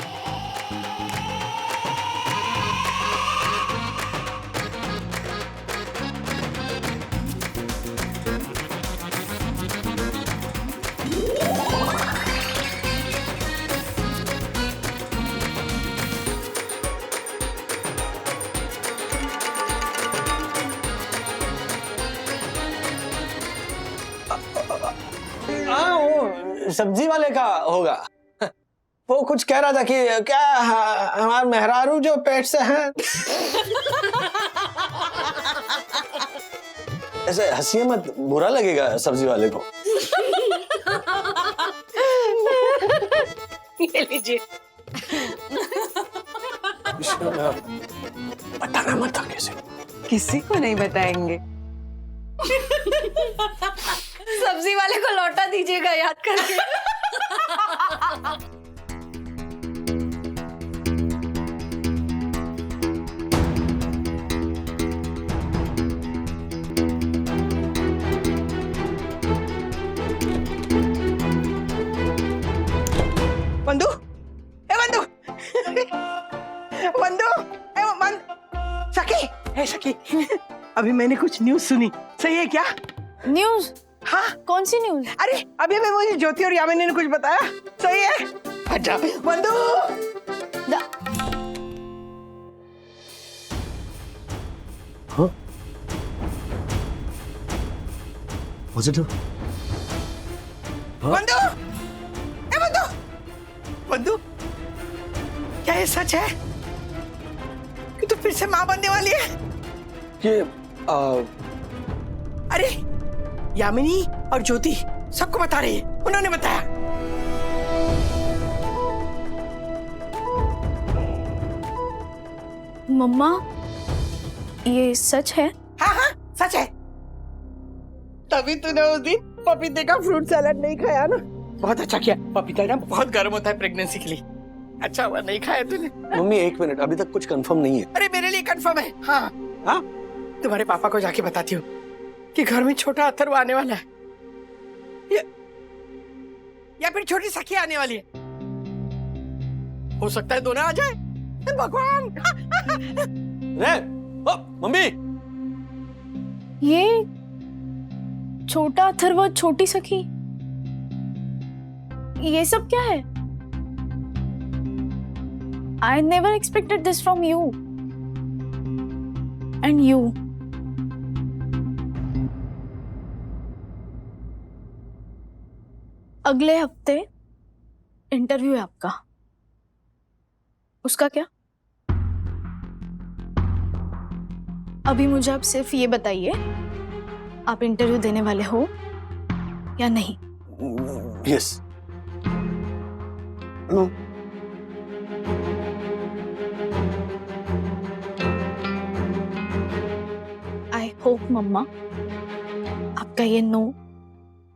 सब्जी वाले का होगा। वो कुछ कह रहा था कि क्या हमारे मेहरारू जो पेट से हैं। ऐसे हंसिए मत, बुरा लगेगा सब्जी वाले को। ये लीजिए। बताना मत किसी किसी को नहीं बताएंगे। सब्जी वाले को लौटा दीजिएगा याद करके। बंधु, ए बंधु, बंधु, ए सखी, ए सखी, अभी मैंने कुछ न्यूज सुनी, सही है क्या? न्यूज? हाँ। कौन सी न्यूज? अरे अभी मुझे ज्योति और यामिनी ने कुछ बताया, सही है? अच्छा बंधु। हाँ? पॉजिटिव? बंधु, ए बंधु, बंधु, क्या ये सच है कि तू फिर से माँ बनने वाली है? ये अरे यामिनी और ज्योति सबको बता रही है, उन्होंने बताया। मम्मा, ये सच है? हाँ हाँ सच है। तभी तूने उस दिन पपीते का फ्रूट सैलेड नहीं खाया ना। बहुत अच्छा किया, पपीता ना बहुत गर्म होता है प्रेगनेंसी के लिए। अच्छा हुआ नहीं खाया तूने। मम्मी एक मिनट, अभी तक कुछ कंफर्म नहीं है। अरे मेरे लिए कंफर्म है। हाँ हाँ, तुम्हारे पापा को जाके बताती हूँ कि घर में छोटा अथर्व आने वाला है, या फिर छोटी सखी आने वाली है। हो सकता है दोनों आ जाए। भगवान। मम्मी, ये छोटा अथर्व, छोटी सखी, ये सब क्या है? I never expected this from you. And you. अगले हफ्ते इंटरव्यू है आपका, उसका क्या? अभी मुझे आप सिर्फ ये बताइए, आप इंटरव्यू देने वाले हो या नहीं? यस। नो। आई होप मम्मा आपका ये नो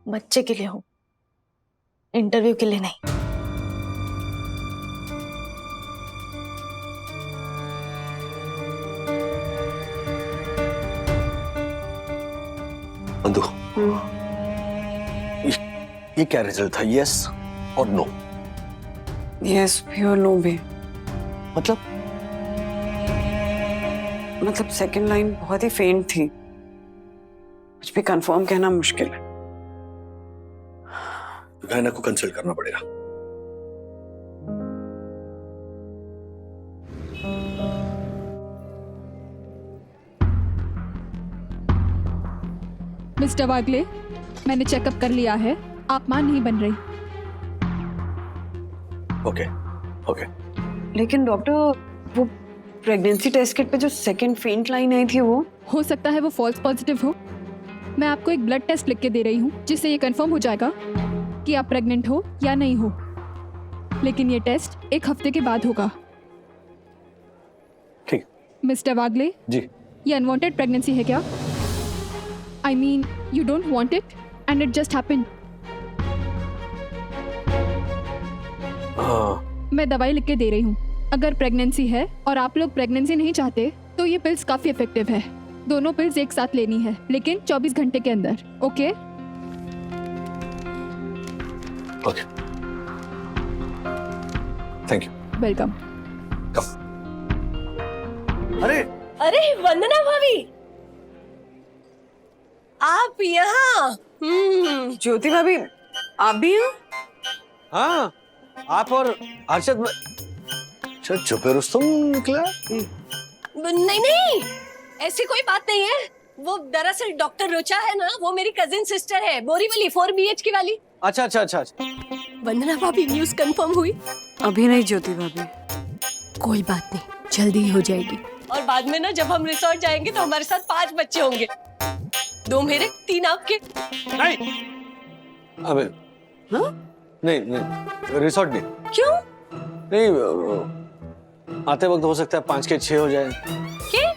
बच्चे के लिए हो, इंटरव्यू के लिए नहीं। बंधु, ये क्या रिजल्ट था? यस और नो? यस भी और नो भी। मतलब सेकंड लाइन बहुत ही फेंट थी, कुछ भी कंफर्म कहना मुश्किल है। तो गायना को कंसल्ट करना पड़ेगा। मिस्टर वागले, मैंने चेकअप कर लिया है, आप मां नहीं बन रही। Okay okay. लेकिन डॉक्टर, वो प्रेगनेंसी टेस्ट किट पे जो सेकंड फेंट लाइन आई थी, वो हो सकता है वो फॉल्स पॉजिटिव हो। मैं आपको एक ब्लड टेस्ट लिख के दे रही हूँ, जिससे ये कंफर्म हो जाएगा कि आप प्रेग्नेंट हो या नहीं हो। लेकिन ये टेस्ट 1 हफ्ते के बाद होगा। ठीक। मिस्टर वागले जी, ये अनवांटेड प्रेगनेंसी है क्या? I mean, you don't want it and it just happened. मैं दवाई लिख के दे रही हूँ। अगर प्रेगनेंसी है और आप लोग प्रेगनेंसी नहीं चाहते तो ये पिल्स काफी इफेक्टिव है। दोनों पिल्स एक साथ लेनी है, लेकिन 24 घंटे के अंदर। Okay? Okay, thank you. Welcome. अरे अरे वंदना भाभी, आप यहाँ? ज्योति भाभी, आप भी हो? हाँ, आप और अर्शद। छुपे रुस्तम निकला? नहीं नहीं, ऐसी कोई बात नहीं है। वो दरअसल डॉक्टर रुचा है ना, वो मेरी कजिन सिस्टर है, बोरीवली 4 BHK वाली। अच्छा अच्छा अच्छा अच्छा। वंदना भाभी न्यूज कंफर्म हुई? अभी नहीं ज्योति भाभी। कोई बात नहीं, जल्दी ही हो जाएगी। और बाद में ना जब हम रिसोर्ट जाएंगे तो हमारे साथ 5 बच्चे होंगे, 2 मेरे 3 आपके। नहीं अबे हाँ? नहीं नहीं रिसोर्ट नहीं। क्यों? नहीं आते वक्त हो सकता है 5 के 6 हो जाए। क्या?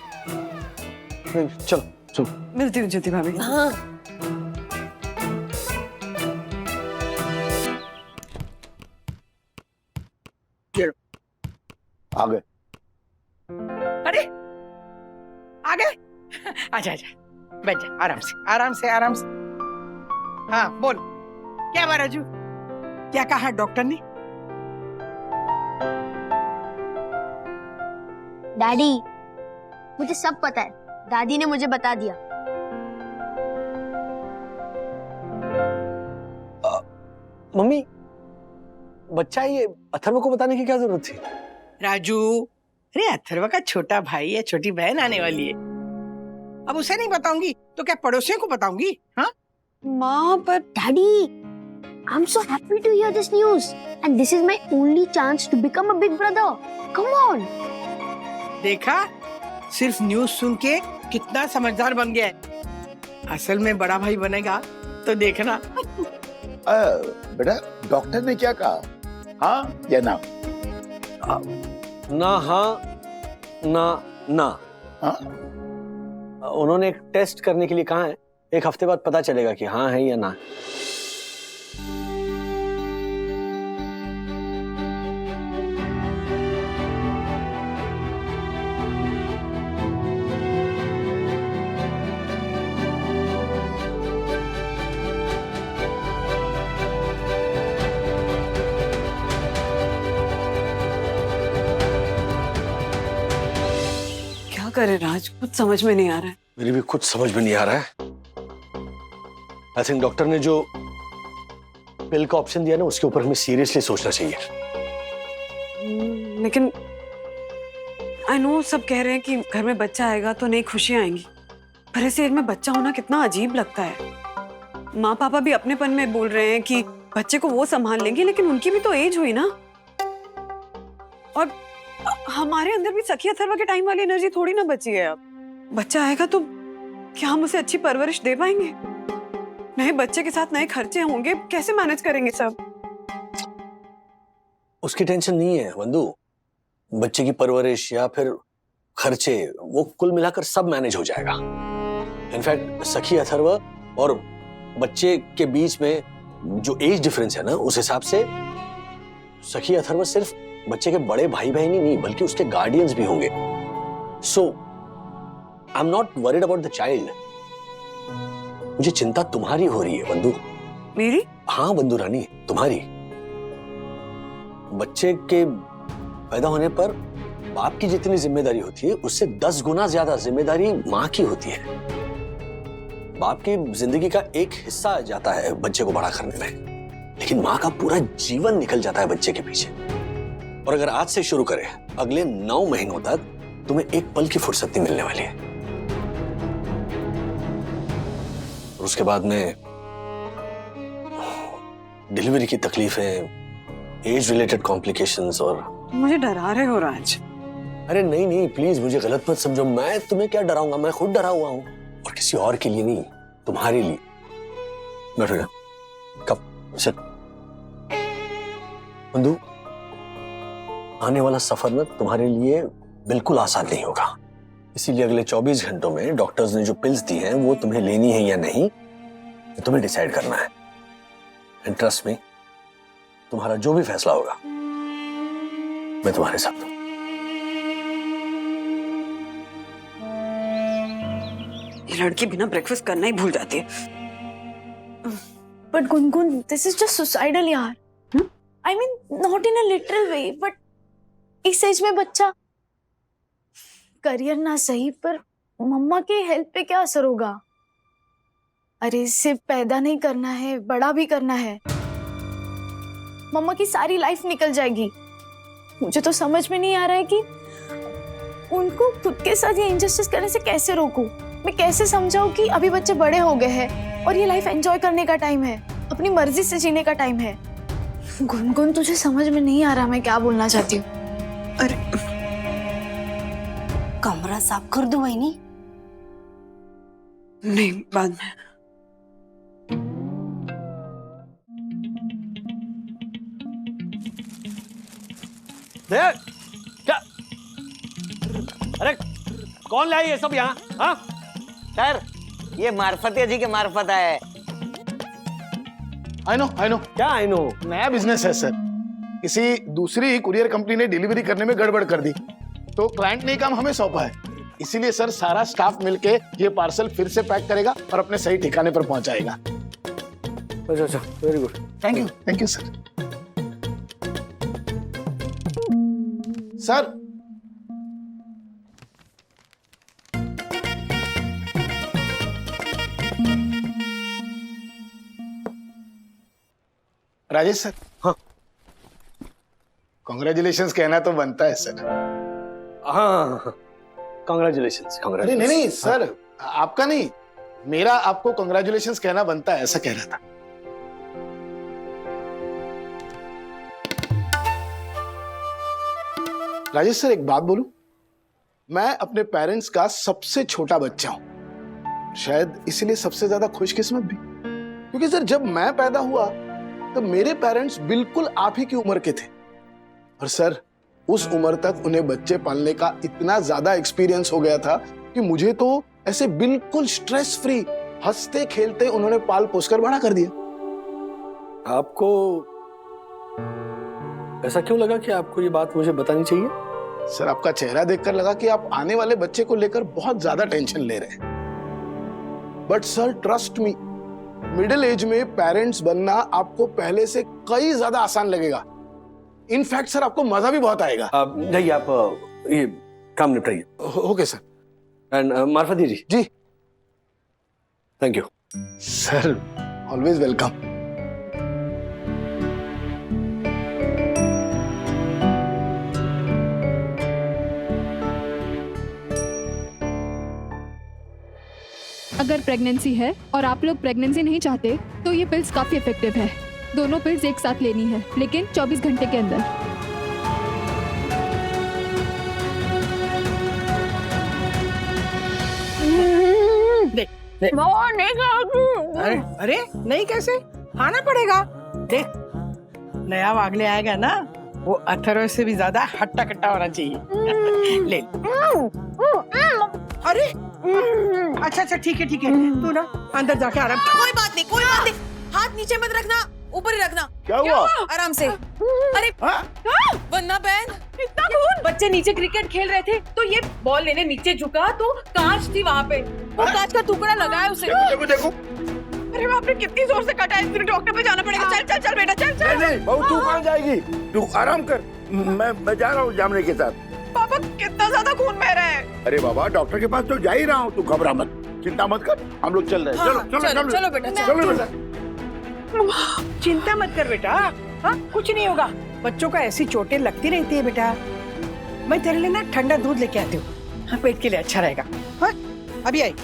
नहीं चलो चलो। मिलती हूँ ज्योति भाभी। हाँ। आ गए। अरे आ गए। आजा आजा, बैठ जा, आराम से आराम से आराम से। हाँ बोल, क्या हुआ राजू? क्या कहा डॉक्टर ने? डैडी, मुझे सब पता है, दादी ने मुझे बता दिया। मम्मी बच्चा ये अथर्व को बताने की क्या जरूरत थी? राजू, अरे अथर्व का छोटा भाई या छोटी बहन आने वाली है, अब उसे नहीं बताऊंगी तो क्या पड़ोसियों को बताऊंगी? हाँ माँ पर daddy, I'm so happy to hear this news and this is my only chance to become a big brother. Come on. देखा, सिर्फ न्यूज सुन के कितना समझदार बन गया है। असल में बड़ा भाई बनेगा तो देखना। बेटा डॉक्टर ने क्या कहा, हाँ या ना? ना हाँ ना ना। हाँ? उन्होंने एक टेस्ट करने के लिए कहा है, 1 हफ्ते बाद पता चलेगा कि हाँ है या ना। करे राज, कुछ समझ में नहीं आ रहा है। मेरी भी कुछ समझ में नहीं आ रहा है। आई थिंक डॉक्टर ने जो पिल का ऑप्शन दिया ना, उसके ऊपर हमें सीरियसली सोचना चाहिए। लेकिन आई नो सब कह रहे हैं कि घर में बच्चा आएगा तो नई खुशियां आएंगी, पर ऐसे एज में बच्चा होना कितना अजीब लगता है। माँ पापा भी अपनेपन में बोल रहे हैं कि बच्चे को वो संभाल लेंगे, लेकिन उनकी भी तो एज हुई ना। और हमारे अंदर भी सखी अथर्व के टाइम वाली एनर्जी थोड़ी ना बची है। अब बच्चा आएगा तो क्या हम उसे अच्छी परवरिश दे पाएंगे? नए बच्चे के साथ नए खर्चे होंगे, कैसे मैनेज करेंगे सब? उसकी टेंशन नहीं है वंदू, बच्चे की परवरिश या फिर खर्चे, वो कुल मिलाकर सब मैनेज हो जाएगा। इनफैक्ट सखी अथर्व और बच्चे के बीच में जो एज डिफरेंस है ना, उस हिसाब से सखी अथर्व सिर्फ बच्चे के बड़े भाई बहन ही नहीं बल्कि उसके गार्डियंस भी होंगे। So I am not worried about the child. मुझे चिंता तुम्हारी हो रही है वंदू। मेरी? हाँ वंदू रानी, तुम्हारी। बच्चे के पैदा होने पर बाप की जितनी जिम्मेदारी होती है उससे 10 गुना ज्यादा जिम्मेदारी माँ की होती है। बाप की जिंदगी का एक हिस्सा जाता है बच्चे को बड़ा करने में, लेकिन माँ का पूरा जीवन निकल जाता है बच्चे के पीछे। और अगर आज से शुरू करें, अगले 9 महीनों तक तुम्हें एक पल की फुर्सत नहीं मिलने वाली है। और उसके बाद में डिलीवरी की तकलीफें, एज रिलेटेड कॉम्प्लिकेशंस। और मुझे डरा रहे हो राज। अरे नहीं नहीं प्लीज मुझे गलत मत समझो, मैं तुम्हें क्या डराऊंगा, मैं खुद डरा हुआ हूं, और किसी और के लिए नहीं, तुम्हारे लिए। बैठो जा, कब सिट। बंधु, आने वाला सफर ना तुम्हारे लिए बिल्कुल आसान नहीं होगा, इसीलिए अगले 24 घंटों में डॉक्टर्स ने जो पिल्स दी हैं वो तुम्हें लेनी है या नहीं, तुम्हें डिसाइड करना है। एंड ट्रस्ट मी, तुम्हारा जो भी फैसला होगा मैं तुम्हारे साथ हूं। ये लड़की बिना ब्रेकफास्ट करना ही भूल जाती है। But Gungun, this is just suicidal यार। I mean not in a literal way, but इस एज में बच्चा, करियर ना सही पर मम्मा के हेल्थ पे क्या असर होगा? अरे सिर्फ पैदा नहीं करना है, बड़ा भी करना है। मम्मा की सारी लाइफ निकल जाएगी। मुझे तो समझ में नहीं आ रहा है कि उनको खुद के साथ ये इनजस्टिस करने से कैसे रोकूं। मैं कैसे समझाऊं कि अभी बच्चे बड़े हो गए हैं और ये लाइफ एंजॉय करने का टाइम है। अपनी मर्जी से जीने का टाइम है। गुनगुन, तुझे समझ में नहीं आ रहा मैं क्या बोलना चाहती हूँ। अरे कमरा साफ कर दो वहीनी। नहीं, बाद में। देख क्या, अरे कौन लाया ये सब यहाँ? हाँ सर, ये मार्फतिया जी के मार्फत है। आई नो क्या आई नो? नया बिजनेस है सर। किसी दूसरी कुरियर कंपनी ने डिलीवरी करने में गड़बड़ कर दी, तो क्लाइंट ने काम हमें सौंपा है। इसीलिए सर सारा स्टाफ मिलके ये पार्सल फिर से पैक करेगा और अपने सही ठिकाने पर पहुंचाएगा। अच्छा, very good, thank you sir. Sir Rajesh sir. हाँ, कॉन्ग्रेचुलेशंस कहना तो बनता है सर। हाँ, कॉन्ग्रेचुलेशंस। अरे नहीं सर, आपका नहीं, मेरा आपको कॉन्ग्रेचुलेशंस कहना बनता है, ऐसा कह रहा था। राजेश सर, एक बात बोलूं, मैं अपने पेरेंट्स का सबसे छोटा बच्चा हूं, शायद इसलिए सबसे ज्यादा खुशकिस्मत भी, क्योंकि सर जब मैं पैदा हुआ तो मेरे पेरेंट्स बिल्कुल आप ही की उम्र के थे, और सर उस उम्र तक उन्हें बच्चे पालने का इतना ज्यादा एक्सपीरियंस हो गया था कि मुझे तो ऐसे बिल्कुल स्ट्रेस फ्री हंसते खेलते उन्होंने पाल पोसकर बड़ा कर दिया। आपको ऐसा क्यों लगा कि आपको ये बात मुझे बतानी चाहिए? सर आपका चेहरा देखकर लगा कि आप आने वाले बच्चे को लेकर बहुत ज्यादा टेंशन ले रहे हैं। But sir trust me, middle age में पेरेंट्स बनना आपको पहले से कई ज्यादा आसान लगेगा। इनफैक्ट सर आपको मजा भी बहुत आएगा। नहीं, आप ये काम निपटाइए। Okay sir. And Marfati ji, thank you sir, always welcome. अगर प्रेगनेंसी है और आप लोग प्रेगनेंसी नहीं चाहते तो ये पिल्स काफ़ी इफेक्टिव है। दोनों पिल्स एक साथ लेनी है, लेकिन 24 घंटे के अंदर। अरे अरे नहीं, कैसे खाना पड़ेगा? देख, नया वागले आएगा ना, वो अथर्व से भी ज्यादा हट्टा कट्टा होना चाहिए। ले। अरे अच्छा ठीक है तू ना अंदर जाके आराम कर। कोई बात नहीं, हाथ नीचे मत रखना, ऊपर ही रखना। क्या हुआ? आराम से। अरे वन्ना बहन, इतना खून। बच्चे नीचे क्रिकेट खेल रहे थे तो ये बॉल लेने नीचे झुका तो कांच थी वहाँ पे, वो कांच का टुकड़ा लगा है उसे। देखो। अरे बाप रे, कितनी जोर से कटा है, डॉक्टर पे जाना पड़ेगा। चल बेटा, चल। नहीं बहू, तू कहाँ जाएगी? तू आराम कर, मैं जा रहा हूँ जामने के साथ। पापा कितना ज्यादा खून बह रहा है। अरे बाबा, डॉक्टर के पास तो जा ही रहा हूँ, तू घबरा मत, चिंता मत कर, हम लोग चल रहे हैं। चलो बेटा, चलो बेटा। चिंता मत कर बेटा, हाँ कुछ नहीं होगा। बच्चों को ऐसी चोटें लगती रहती है बेटा। मैं तेरे लिए ना ठंडा दूध लेके आती हूँ, हाँ पेट के लिए अच्छा रहेगा। हाँ अभी आई।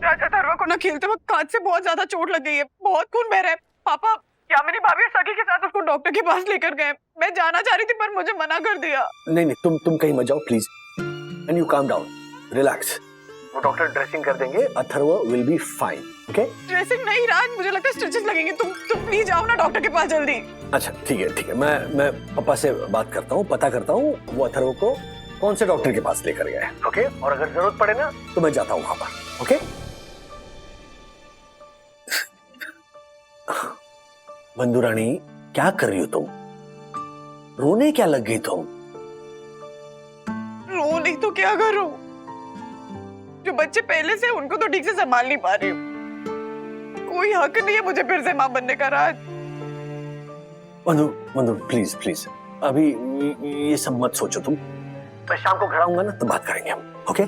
राजा अथर्व को ना खेलते वक्त कांच से बहुत ज्यादा चोट लग गई है, बहुत खून बह रहा है। पापा, क्या मेरी भाभी और सखी के साथ उसको डॉक्टर के पास लेकर गए? मैं जाना चाह रही थी पर मुझे मना कर दिया। नहीं, तुम कहीं मत जाओ please, and you calm down, relax. वो डॉक्टर ड्रेसिंग कर देंगे, Atharva will be fine. Okay? Dressing नहीं राज, मुझे लगता है स्टिचेस लगेंगे। तुम प्लीज जाओ ना डॉक्टर के पास जल्दी। अच्छा ठीक है, मैं पापा से बात करता हूँ, पता करता हूँ वो अथर्व को कौन से डॉक्टर के पास लेकर गया है। ओके? और अगर जरूरत पड़े ना तो मैं जाता हूँ वहां पर। ओके? बंधुरानी, क्या कर रही हो तुम? रोने क्या लग गई तुम? रो नहीं तो क्या करूं? जो बच्चे पहले से, उनको तो ठीक से संभाल नहीं पा रही हूँ। कोई हक नहीं है मुझे फिर से मां बनने का। राज, बंधु प्लीज अभी ये सब मत सोचो तुम। मैं शाम को घर आऊंगा ना तो बात करेंगे हम। ओके?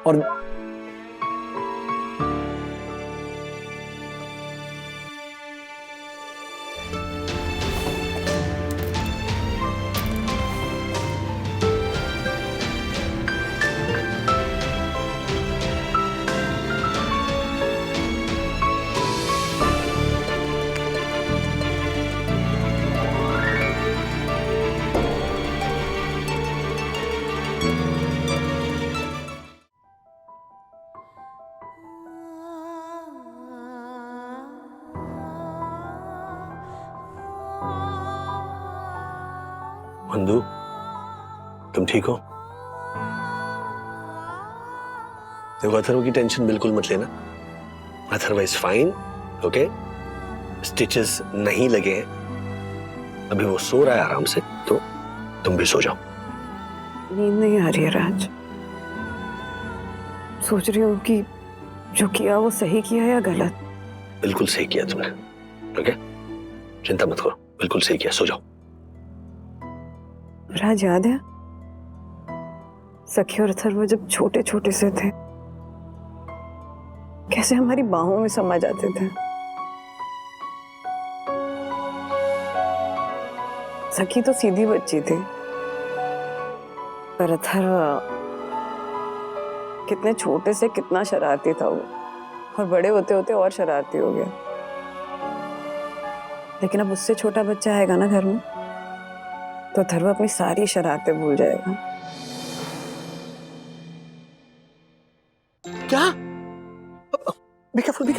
और बंधु, तुम ठीक हो? देखो अथर्व की टेंशन बिल्कुल मत लेना। Atharva is fine, okay? Stitches नहीं लगे हैं, अभी वो सो रहा है आराम से, तो तुम भी सो जाओ। नींद नहीं आ रही है राज। सोच रही हूँ कि जो किया वो सही किया या गलत। बिल्कुल सही किया तुमने, ओके? चिंता मत करो, बिल्कुल सही किया, सो जाओ। राज याद है सखी और अथर्व जब छोटे छोटे से थे कैसे हमारी बाहों में समा जाते थे। सखी तो सीधी बच्ची थी, पर अथर्व कितने छोटे से कितना शरारती था वो, और बड़े होते होते और शरारती हो गया। लेकिन अब उससे छोटा बच्चा आएगा ना घर में, तो अथर्व अपनी सारी शरारतें भूल जाएगा। क्या? Be careful.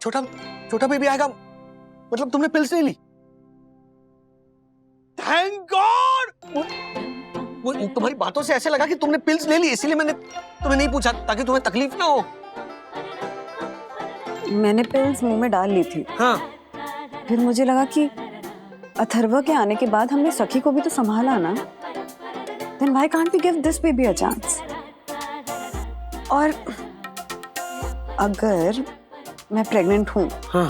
छोटा बेबी आएगा, मतलब तुमने पिल्स नहीं ली? Thank God! वो तुम्हारी बातों से ऐसे लगा कि तुमने पिल्स ले ली, इसीलिए मैंने तुम्हें नहीं पूछा, ताकि तुम्हें तकलीफ ना हो। मैंने पिल्स मुंह में डाल ली थी। हाँ। फिर मुझे लगा कि अथर्व के आने के बाद हमने सखी को भी तो संभाला ना, then why can't we give this baby a chance? और अगर मैं प्रेग्नेंट हूँ, हाँ,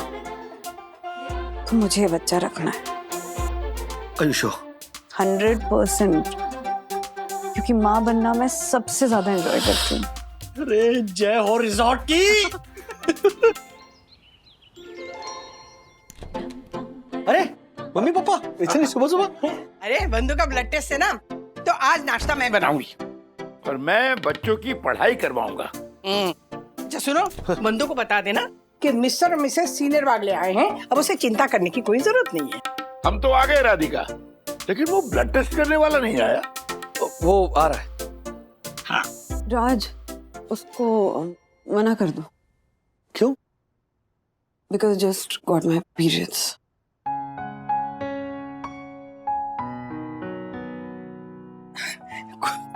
तो मुझे ये बच्चा रखना है। Are you sure? 100%, क्योंकि माँ बनना मैं सबसे ज्यादा एंजॉय करती हूँ। अरे जय हो रिजॉर्ट की। अरे मम्मी पापा इतनी सुबह सुबह? अरे बंधु का ब्लड टेस्ट है ना, तो आज नाश्ता मैं बनाऊंगी। और मैं बच्चों की पढ़ाई करवाऊंगा। अच्छा सुनो, बंधु को बता देना कि मिस्टर और मिसेस सीनियर वागले आए हैं, अब उसे चिंता करने की कोई जरूरत नहीं है। हम तो आ गए राधिका, लेकिन वो ब्लड टेस्ट करने वाला नहीं आया। वो आ रहा है। हाँ राज, उसको मना कर दो। क्यों? Because just got my periods.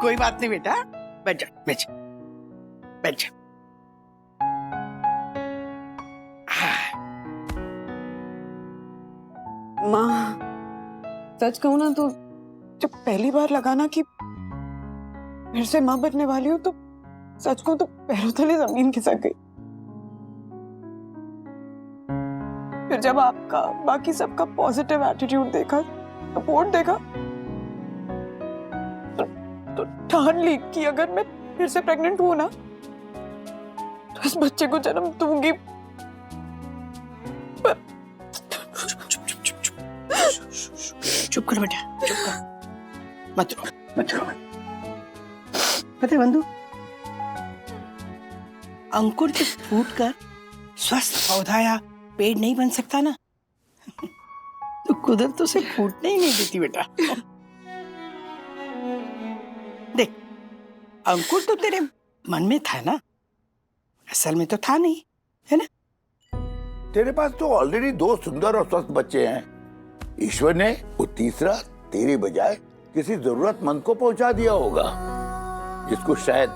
कोई बात नहीं बेटा, बैठ जा बैठ जा बैठ जा। माँ, सच कहूँ ना तो जब पहली बार लगा ना कि फिर से माँ बनने वाली हूँ, तो सच कहूँ तो पैरों तले जमीन खिसक गई। फिर जब आपका बाकी सबका पॉजिटिव एटीट्यूड देखा, सपोर्ट देखा, तो ठान ली कि अगर मैं फिर से प्रेग्नेंट हूँ ना, तो इस बच्चे को जन्म दूंगी। चुप कर बेटा, चुप कर, मत रो मत रो। पता है बंधु, अंकुर के फूट कर स्वस्थ पौधा या पेड़ नहीं बन सकता ना, तो कुदरत तो उसे फूटने ही नहीं देती बेटा। देख, अंकुर तो तेरे मन में था ना, असल में तो था नहीं, है ना? तेरे पास तो ऑलरेडी 2 सुंदर और स्वस्थ बच्चे हैं। ईश्वर ने वो तीसरा तेरे बजाय किसी जरूरतमंद को पहुंचा दिया होगा, जिसको शायद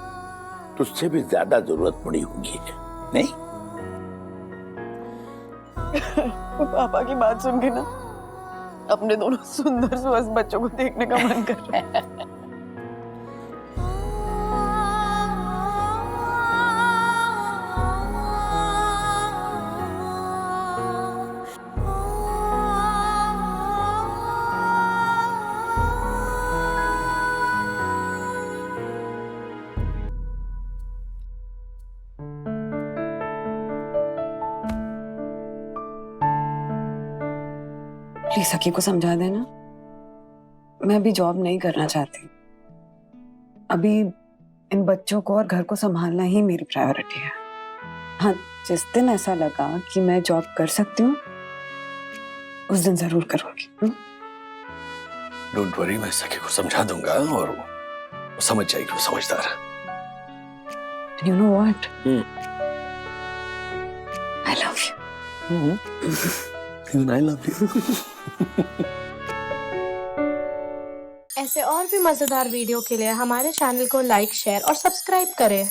तुझसे भी ज्यादा जरूरत पड़ी होगी, नहीं? पापा की बात सुन के ना अपने दोनों सुंदर स्वस्थ बच्चों को देखने का मन कर रहा है। प्लीज सखी को समझा देना, मैं अभी जॉब नहीं करना चाहती। अभी इन बच्चों को और घर को संभालना ही मेरी प्रायोरिटी है। हाँ, जिस दिन ऐसा लगा कि मैं जॉब कर सकती हूँ, उस दिन जरूर करूंगी। डोंट वरी, मैं सखी को समझा दूंगा और वो समझ जाएगी, वो समझदार है। You know what? I love you. Even I love you. ऐसे और भी मजेदार वीडियो के लिए हमारे चैनल को लाइक, शेयर और सब्सक्राइब करें।